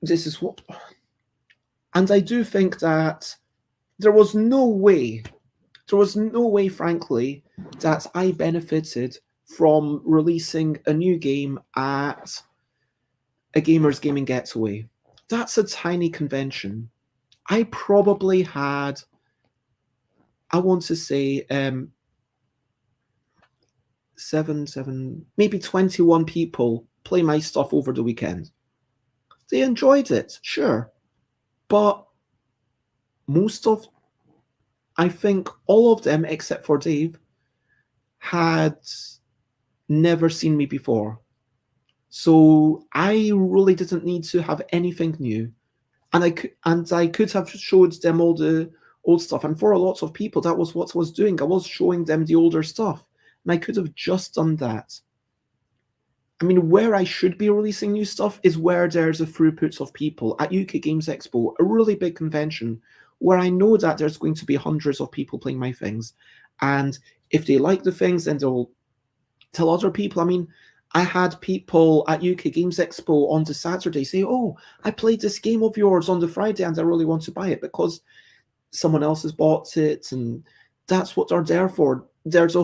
Speaker 1: this is what. And I do think that there was no way, frankly, that I benefited from releasing a new game at a Gamers Gaming Getaway. That's a tiny convention. I probably had, I want to say, 7, maybe 21 people play my stuff over the weekend. They enjoyed it, sure. But I think all of them, except for Dave, had never seen me before. So I really didn't need to have anything new. And I could have showed them all the old stuff. And for a lot of people, that was what I was doing. I was showing them the older stuff. And I could have just done that. I mean, where I should be releasing new stuff is where there's a throughput of people. At UK Games Expo, a really big convention, where I know that there's going to be hundreds of people playing my things. And if they like the things, then they'll tell other people. I mean, I had people at UK Games Expo on the Saturday say, oh, I played this game of yours on the Friday and I really want to buy it because someone else has bought it. And that's what they're there for. There's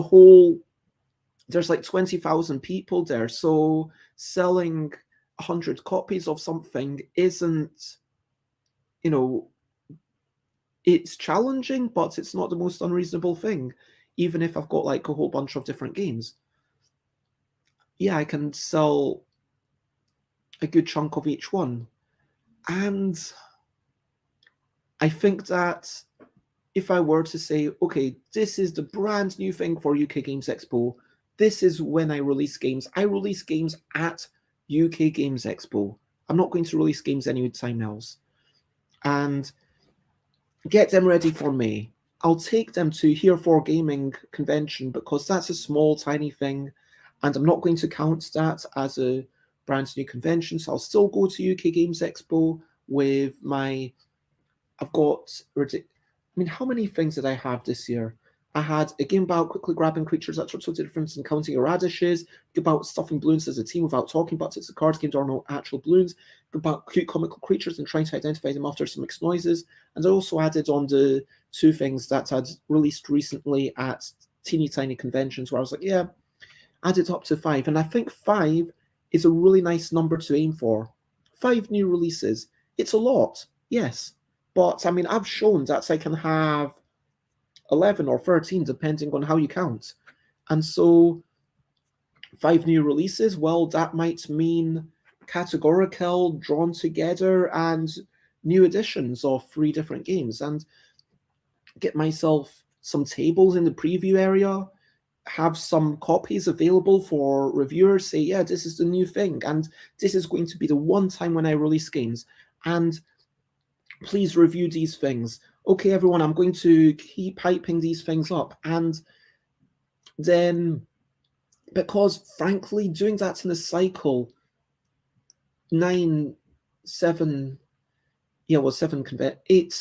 Speaker 1: like 20,000 people there. So selling 100 copies of something isn't, it's challenging, but it's not the most unreasonable thing, even if I've got like a whole bunch of different games. Yeah, I can sell a good chunk of each one. And I think that if I were to say, okay, this is the brand new thing for UK Games Expo, this is when I release games. I release games at UK Games Expo. I'm not going to release games anytime else. And get them ready for May. I'll take them to Here for Gaming convention because that's a small, tiny thing, and I'm not going to count that as a brand new convention. So I'll still go to UK Games Expo with my. I've got. I mean, how many things did I have this year? I had a game about quickly grabbing creatures that are totally different and counting AGADCCTATDACYBeetroots, about stuffing balloons as a team without talking about it's a card game, there are no actual balloons, about cute comical creatures and trying to identify them after some mixed noises. And I also added on the 2 things that I'd released recently at teeny tiny conventions where I was like, yeah, add it up to 5. And I think 5 is a really nice number to aim for. 5 new releases. It's a lot, yes. But I mean, I've shown that I can have 11 or 13, depending on how you count. And so 5 new releases, well, that might mean categorical drawn together and new editions of 3 different games, and get myself some tables in the preview area, have some copies available for reviewers, say, yeah, this is the new thing, and this is going to be the one time when I release games, and please review these things. Okay, everyone, I'm going to keep hyping these things up. And then, because frankly, doing that in a cycle, 8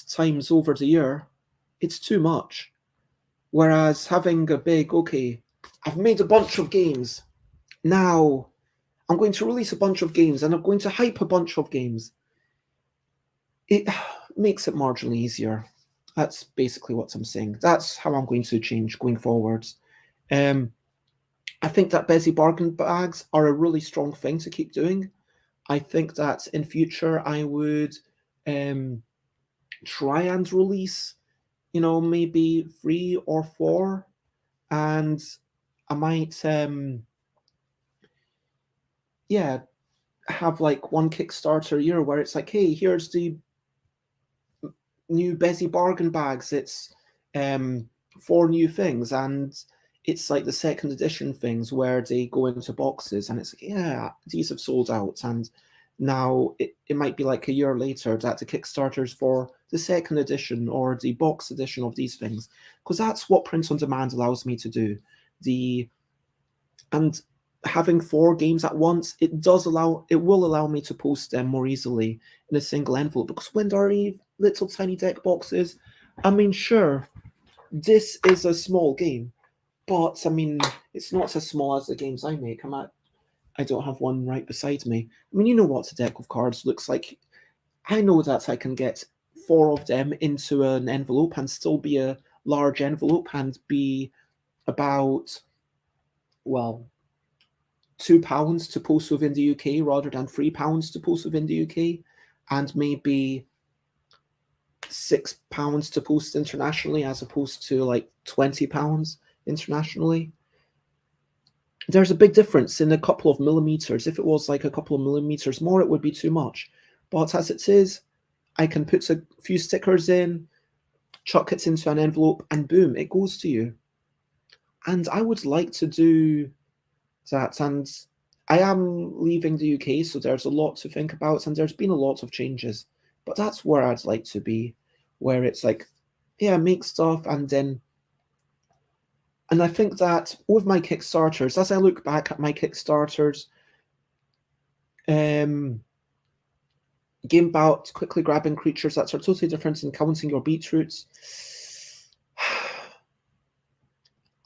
Speaker 1: times over the year, it's too much. Whereas having a big, okay, I've made a bunch of games. Now I'm going to release a bunch of games and I'm going to hype a bunch of games. It makes it marginally easier. That's basically what I'm saying. That's how I'm going to change going forwards. I think that Bezzy Bargain Bags are a really strong thing to keep doing. I think that in future I would try and release, maybe 3 or 4, and I might, have like one Kickstarter a year where it's like, hey, here's the new Bezzy Bargain Bags. It's 4 new things, and it's like the second edition things where they go into boxes, and it's like, yeah, these have sold out, and now it might be like a year later that the Kickstarters for the second edition or the box edition of these things, because that's what print on demand allows me to do. And having 4 games at once, it will allow me to post them more easily in a single envelope, because when there are little tiny deck boxes, I mean, sure, this is a small game, but I mean, it's not as small as the games I make. I don't have one right beside me. I mean, you know what a deck of cards looks like. I know that I can get 4 of them into an envelope and still be a large envelope and be about, well, £2 to post within the UK rather than £3 to post within the UK, and maybe £6 to post internationally as opposed to like £20 internationally. There's a big difference in a couple of millimeters. If it was like a couple of millimeters more, it would be too much. But as it is, I can put a few stickers in, chuck it into an envelope, and boom, it goes to you. And I would like to do that. And I am leaving the UK, so there's a lot to think about, and there's been a lot of changes. But that's where I'd like to be, where it's like, yeah, make stuff, and I think that with my Kickstarters, as I look back at my Kickstarters, game about quickly grabbing creatures that are totally different and counting your beetroots,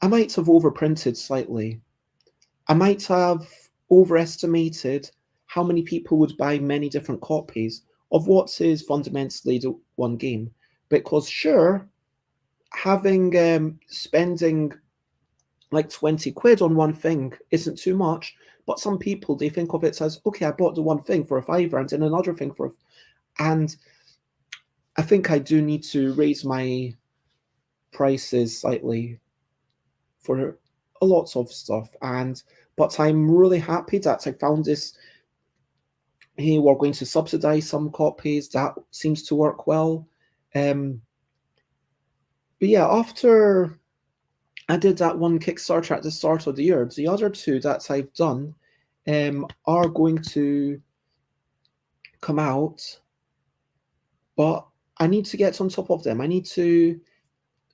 Speaker 1: I might have overprinted slightly. I might have overestimated how many people would buy many different copies of what is fundamentally the one game. Because sure, spending like 20 quid on one thing isn't too much, but some people, they think of it as, okay, I bought the one thing for £5 and then another thing and I think I do need to raise my prices slightly for a lot of stuff, but I'm really happy that I found this. Hey, we're going to subsidize some copies. That seems to work well. But yeah, after I did that one Kickstarter at the start of the year, the other two that I've done are going to come out, but I need to get on top of them. I need to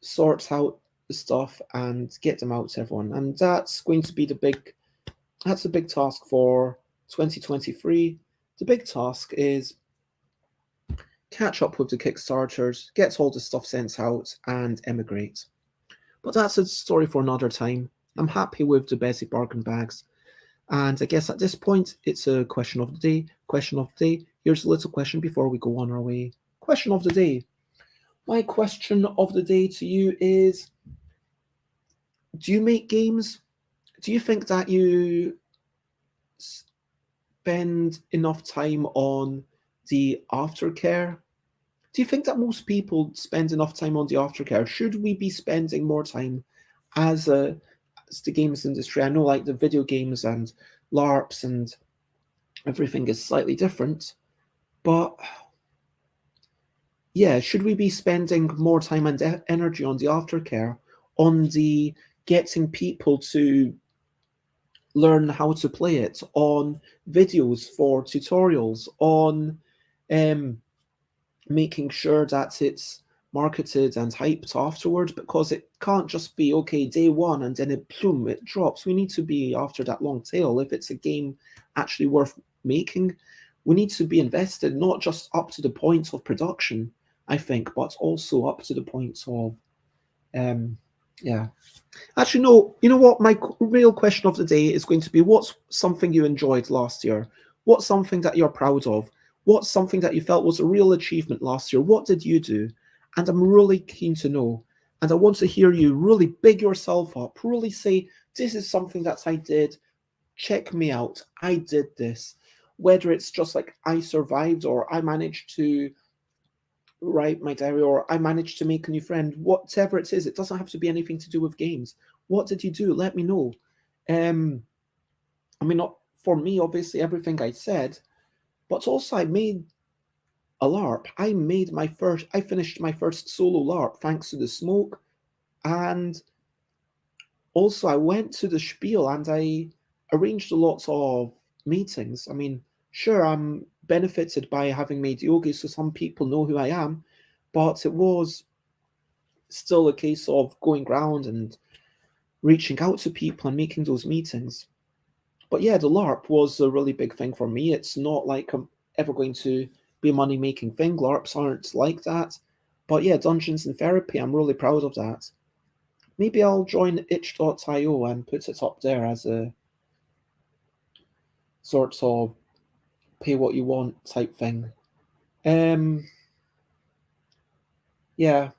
Speaker 1: sort out the stuff and get them out to everyone, and that's going to be the big task for 2023. The big task is catch up with the Kickstarters, get all the stuff sent out, and emigrate. But that's a story for another time. I'm happy with the Bezzy Bargain Bags. And I guess at this point, it's a question of the day. Question of the day. Here's a little question before we go on our way. Question of the day. My question of the day to you is, do you make games? Do you think that you spend enough time on the aftercare? Do you think that most people spend enough time on the aftercare? Should we be spending more time as the games industry? I know like the video games and LARPs and everything is slightly different, but yeah, should we be spending more time and energy on the aftercare, on the getting people to learn how to play it, on videos for tutorials, on making sure that it's marketed and hyped afterwards, because it can't just be, okay, day one and then it drops. We need to be after that long tail. If it's a game actually worth making, we need to be invested, not just up to the point of production, I think, but also up to the point of, yeah. Actually, no, you know what? My real question of the day is going to be, what's something you enjoyed last year? What's something that you're proud of? What's something that you felt was a real achievement last year? What did you do? And I'm really keen to know. And I want to hear you really big yourself up, really say, this is something that I did. Check me out. I did this. Whether it's just like I survived, or I managed to write my diary, or I managed to make a new friend, whatever it is, it doesn't have to be anything to do with games. What did you do? Let me know. I mean, not for me, obviously, everything I said, but also I made a LARP. I finished my first solo LARP thanks to the smoke. And also I went to the spiel and I arranged a lot of meetings. I mean, sure, I'm benefited by having made yogi, so some people know who I am, but it was still a case of going around and reaching out to people and making those meetings. But yeah, the LARP was a really big thing for me. It's not like I'm ever going to be a money-making thing. LARPs aren't like that. But yeah, Dungeons and Therapy, I'm really proud of that. Maybe I'll join itch.io and put it up there as a sort of pay what you want type thing. Yeah.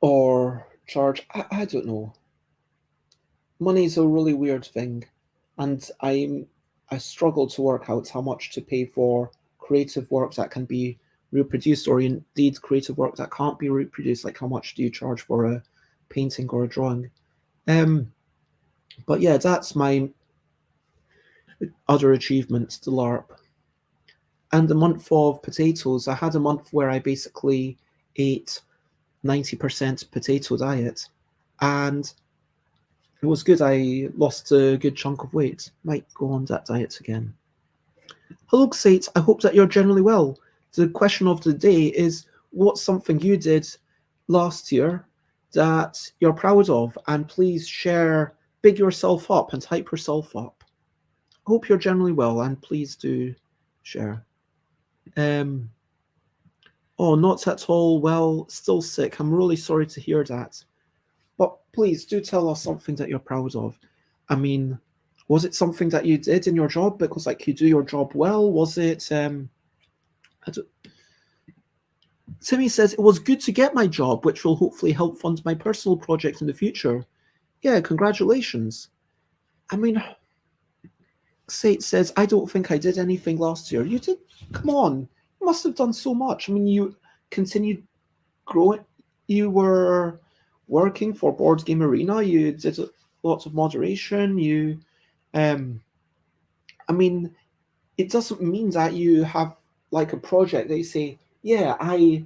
Speaker 1: Or charge, I don't know. Money is a really weird thing, and I struggle to work out how much to pay for creative work that can be reproduced, or indeed creative work that can't be reproduced. Like, how much do you charge for a painting or a drawing? But yeah, that's my other achievement, the LARP. And the month of potatoes, I had a month where I basically ate 90% potato diet, and it was good. I lost a good chunk of weight. Might go on that diet again. Hello, Xate. I hope that you're generally well. The question of the day is, what's something you did last year that you're proud of? And please share, big yourself up and hype yourself up. I hope you're generally well, and please do share. Oh, not at all well, still sick. I'm really sorry to hear that. But please do tell us something that you're proud of. I mean, was it something that you did in your job because like you do your job well? Was it Timmy says it was good to get my job, which will hopefully help fund my personal project in the future. Yeah, congratulations. I mean, Sate says, I don't think I did anything last year. You did? Come on. You must have done so much. I mean, you continued growing. You were working for Board Game Arena. You did lots of moderation. You, I mean, it doesn't mean that you have like a project that you say, yeah, I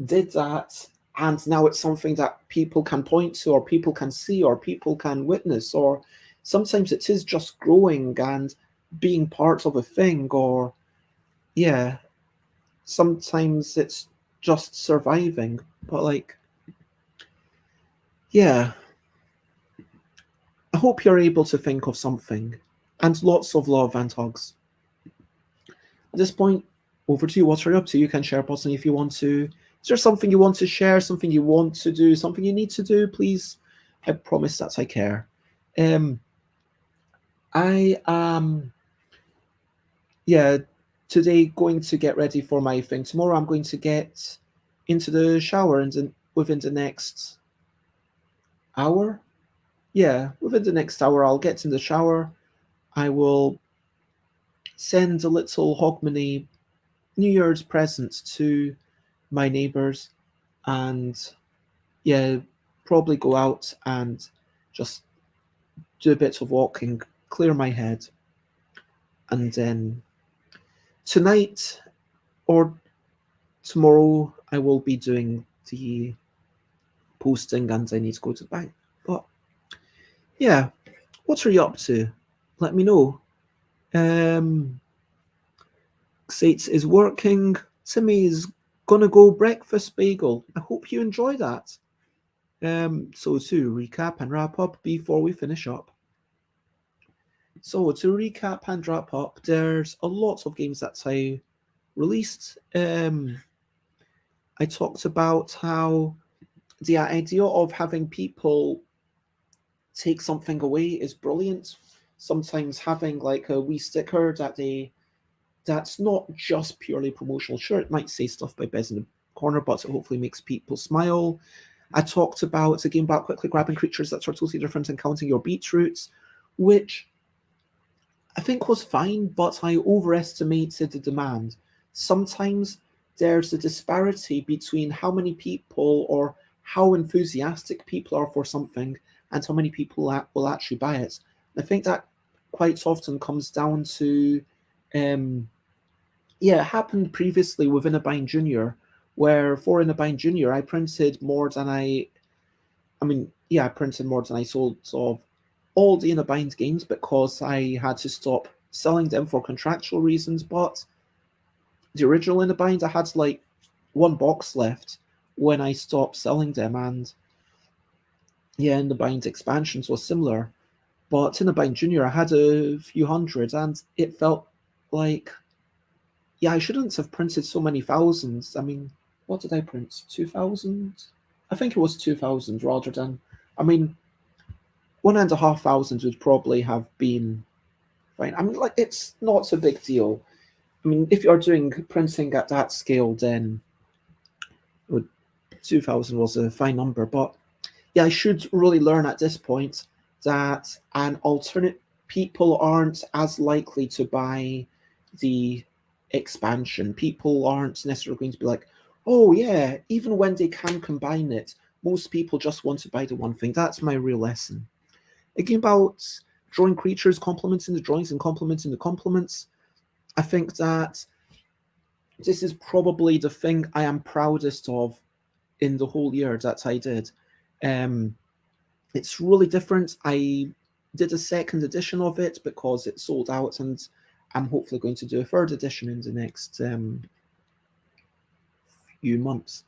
Speaker 1: did that, and now it's something that people can point to, or people can see, or people can witness, or sometimes it is just growing and being part of a thing, or yeah, sometimes it's just surviving. But like, yeah, I hope you're able to think of something, and lots of love and hugs. At this point, over to you. What are you up to? You can share personally if you want to. Is there something you want to share, something you want to do, something you need to do? Please, I promise that I care. I am, yeah, today going to get ready for my thing. Tomorrow I'm going to get into the shower, and within the next hour, yeah, within the next hour, I'll get in the shower. I will send a little Hogmanay New Year's present to my neighbours, and yeah, probably go out and just do a bit of walking, clear my head, and then tonight or tomorrow I will be doing the posting, and I need to go to the bank. But yeah, what are you up to? Let me know. Sates is working. Timmy is gonna go breakfast bagel. I hope you enjoy that. So to recap and wrap up before we finish up. So to recap and wrap up, there's a lot of games that I released. I talked about how the idea of having people take something away is brilliant. Sometimes having like a wee sticker that's not just purely promotional. Sure, it might say stuff by Bez in the corner, but it hopefully makes people smile. I talked about a game about quickly grabbing creatures that are totally different and counting your beetroots, which I think was fine, but I overestimated the demand. Sometimes there's a disparity between how many people or how enthusiastic people are for something and how many people will actually buy it. I think that quite often comes down to, it happened previously with Inabind Junior, where for Inabind Junior I printed more than I printed more than I sold of all the Inabind games because I had to stop selling them for contractual reasons. But the original Inabind, I had like one box left when I stopped selling them, and yeah, Inabind expansions was similar. But Inabind Junior, I had a few hundred, and it felt like, yeah, I shouldn't have printed so many thousands. I mean, what did I print? 2,000? I think it was 2,000 rather than, I mean, 1,500 would probably have been fine. I mean, like, it's not a big deal. I mean, if you're doing printing at that scale, then 2,000 was a fine number. But yeah, I should really learn at this point that an alternate people aren't as likely to buy the expansion. People aren't necessarily going to be like, oh yeah, even when they can combine it, most people just want to buy the one thing. That's my real lesson. Again, about drawing creatures, complementing the drawings and complementing the complements, I think that this is probably the thing I am proudest of in the whole year that I did. It's really different. I did a second edition of it because it sold out, and I'm hopefully going to do a third edition in the next few months.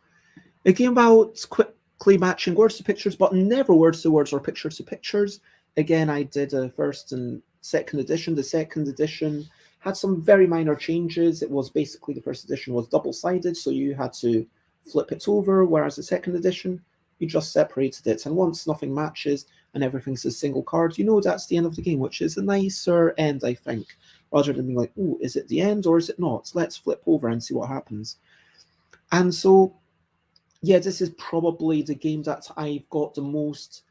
Speaker 1: A game about quickly matching words to pictures, but never words to words or pictures to pictures. Again, I did a first and second edition. The second edition had some very minor changes. It was basically, the first edition was double-sided, so you had to flip it over, whereas the second edition, you just separated it. And once nothing matches and everything's a single card, you know that's the end of the game, which is a nicer end, I think, rather than being like, oh, is it the end or is it not? Let's flip over and see what happens. And so, yeah, this is probably the game that I've got the most,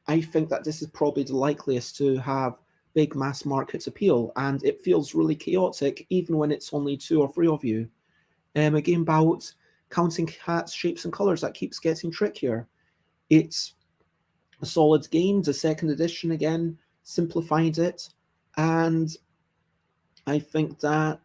Speaker 1: I think that this is probably the likeliest to have big mass market appeal, and it feels really chaotic even when it's only 2 or 3 of you. A game about counting hats, shapes, and colors that keeps getting trickier. It's a solid game. The second edition, again, simplified it, and I think that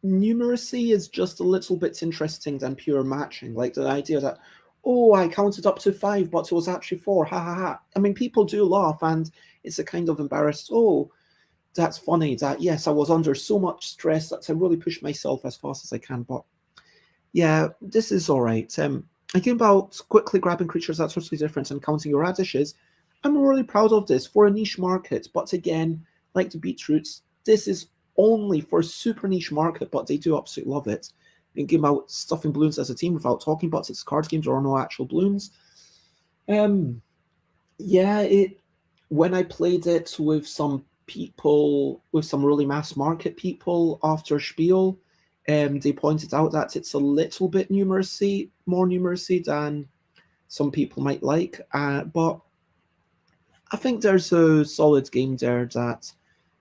Speaker 1: numeracy is just a little bit interesting than pure matching. Like the idea that, oh, I counted up to 5, but it was actually 4. Ha ha ha. I mean, people do laugh, and it's a kind of embarrassed, oh, that's funny. That, yes, I was under so much stress that I really pushed myself as fast as I can. But yeah, this is all right. Thinking about quickly grabbing creatures that's totally different and counting your radishes, I'm really proud of this for a niche market. But again, like the beetroots, this is only for a super niche market, but they do absolutely love it. Thinking about stuffing balloons as a team without talking, but it's card games, there are no actual balloons. Yeah, when I played it with some people, with some really mass market people after Spiel, they pointed out that it's a little bit more numeracy than some people might like. But I think there's a solid game there that,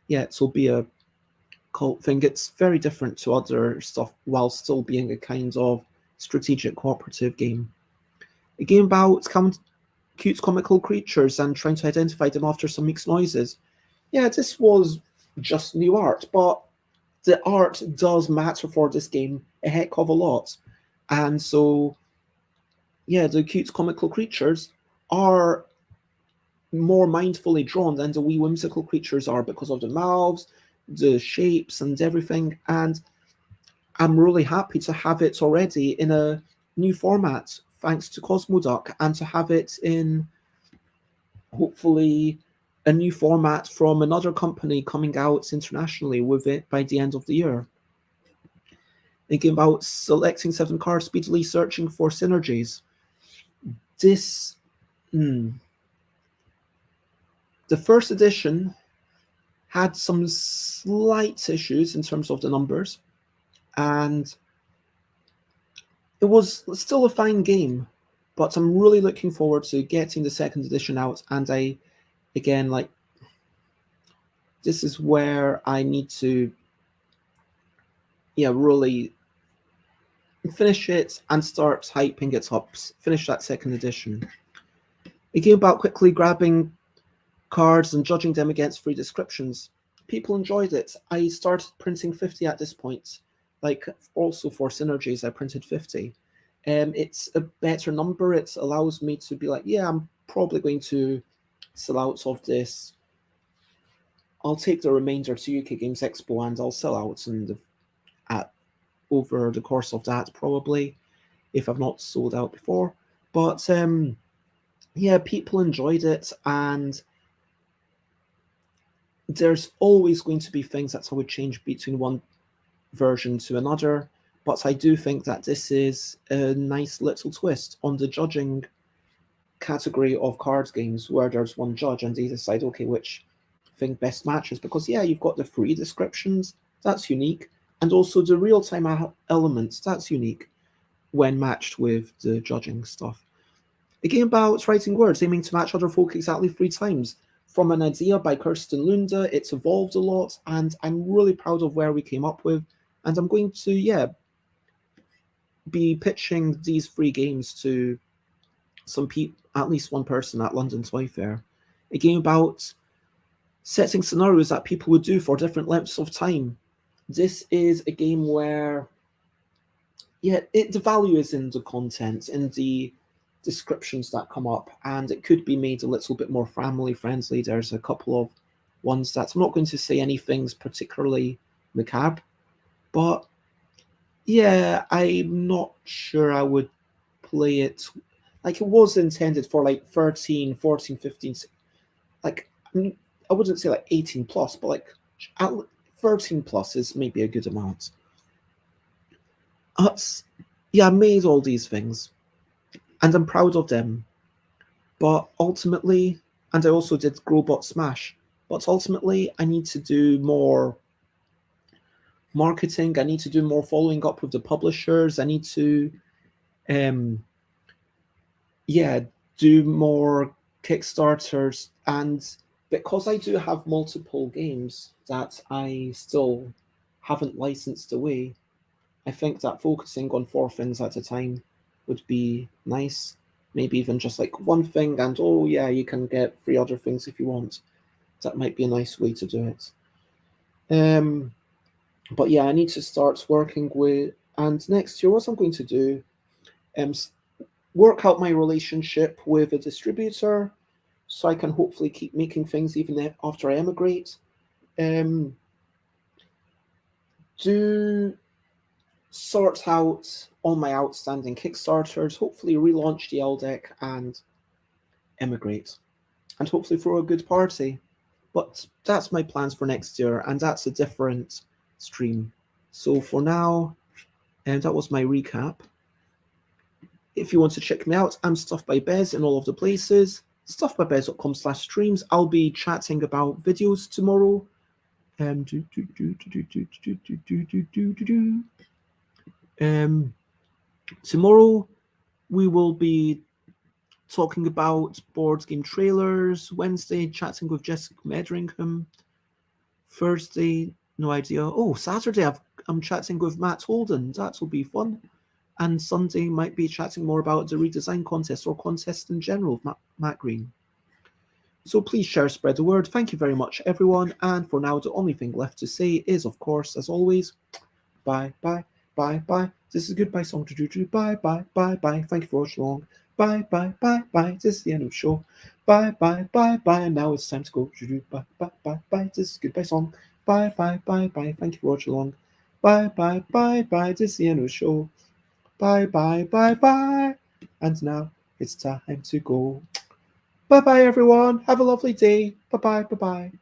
Speaker 1: yeah, it will be a cult thing. It's very different to other stuff while still being a kind of strategic cooperative game. A game about cute comical creatures and trying to identify them after some mixed noises. Yeah, this was just new art, but the art does matter for this game a heck of a lot. And so, yeah, the cute comical creatures are more mindfully drawn than the wee whimsical creatures are because of the mouths, the shapes, and everything. And I'm really happy to have it already in a new format, thanks to Cosmoduck, and to have it in hopefully a new format from another company coming out internationally with it by the end of the year. Thinking about selecting 7 cards, speedily searching for synergies. This, the first edition had some slight issues in terms of the numbers, and it was still a fine game, but I'm really looking forward to getting the second edition out. And again, like, this is where I need to, really finish it and start hyping it up, finish that second edition. A game about quickly grabbing cards and judging them against free descriptions. People enjoyed it. I started printing 50 at this point. Like, also for Synergies, I printed 50. It's a better number. It allows me to be like, yeah, I'm probably going to sell out of this. I'll take the remainder to UK Games Expo and I'll sell out over the course of that, probably, if I've not sold out before. But yeah, people enjoyed it, and there's always going to be things that I would change between one version to another, but I do think that this is a nice little twist on the judging category of card games, where there's one judge and they decide, okay, which thing best matches. Because yeah, you've got the free descriptions, that's unique, and also the real-time elements, that's unique when matched with the judging stuff. A game about writing words, aiming to match other folk exactly 3 times. From an idea by Kirsten Lunda, it's evolved a lot, and I'm really proud of where we came up with. And I'm going to, be pitching these 3 games to some people, at least one person at London Toy Fair. A game about setting scenarios that people would do for different lengths of time. This is a game where, the value is in the content, in the descriptions that come up, and it could be made a little bit more family friendly. There's a couple of ones that I'm not going to say anything's particularly macabre, but yeah, I'm not sure I would play it. Like, it was intended for like 13, 14, 15, like, I wouldn't say like 18 plus, but like 13 plus is maybe a good amount. I made all these things, and I'm proud of them. But ultimately, and I also did Growbot Smash, but ultimately I need to do more marketing. I need to do more following up with the publishers. I need to, do more Kickstarters. And because I do have multiple games that I still haven't licensed away, I think that focusing on 4 things at a time would be nice. Maybe even just like one thing, and you can get 3 other things if you want. That might be a nice way to do it. But yeah, I need to start working with, and next year, what I'm going to do, um, work out my relationship with a distributor, so I can hopefully keep making things even after I emigrate. Um, do sort out all my outstanding Kickstarters, hopefully relaunch the LDEC and emigrate, and hopefully throw a good party. But that's my plans for next year, and that's a different stream. So for now, and that was my recap. If you want to check me out, I'm Stuff by Bez in all of the places. stuffbybez.com/streams. I'll be chatting about videos tomorrow. Tomorrow we will be talking about board game trailers. Wednesday, chatting with Jessica Medringham. Thursday, no idea. Oh, Saturday, I'm chatting with Matt Holden. That will be fun. And Sunday might be chatting more about the redesign contest or contest in general with Matt Green. So please share, spread the word. Thank you very much, everyone. And for now, the only thing left to say is, of course, as always, bye, bye, bye, bye. This is a goodbye song to do. Bye, bye, bye, bye. Thank you for watching along. Bye, bye, bye, bye. This is the end of the show. Bye, bye, bye, bye. And now it's time to go. Bye, bye, bye, bye. This is a goodbye song. Bye, bye, bye, bye. Thank you for watching along. Bye, bye, bye, bye. This is the end of the show. Bye, bye, bye, bye. And now it's time to go. Bye-bye, everyone. Have a lovely day. Bye-bye, bye-bye.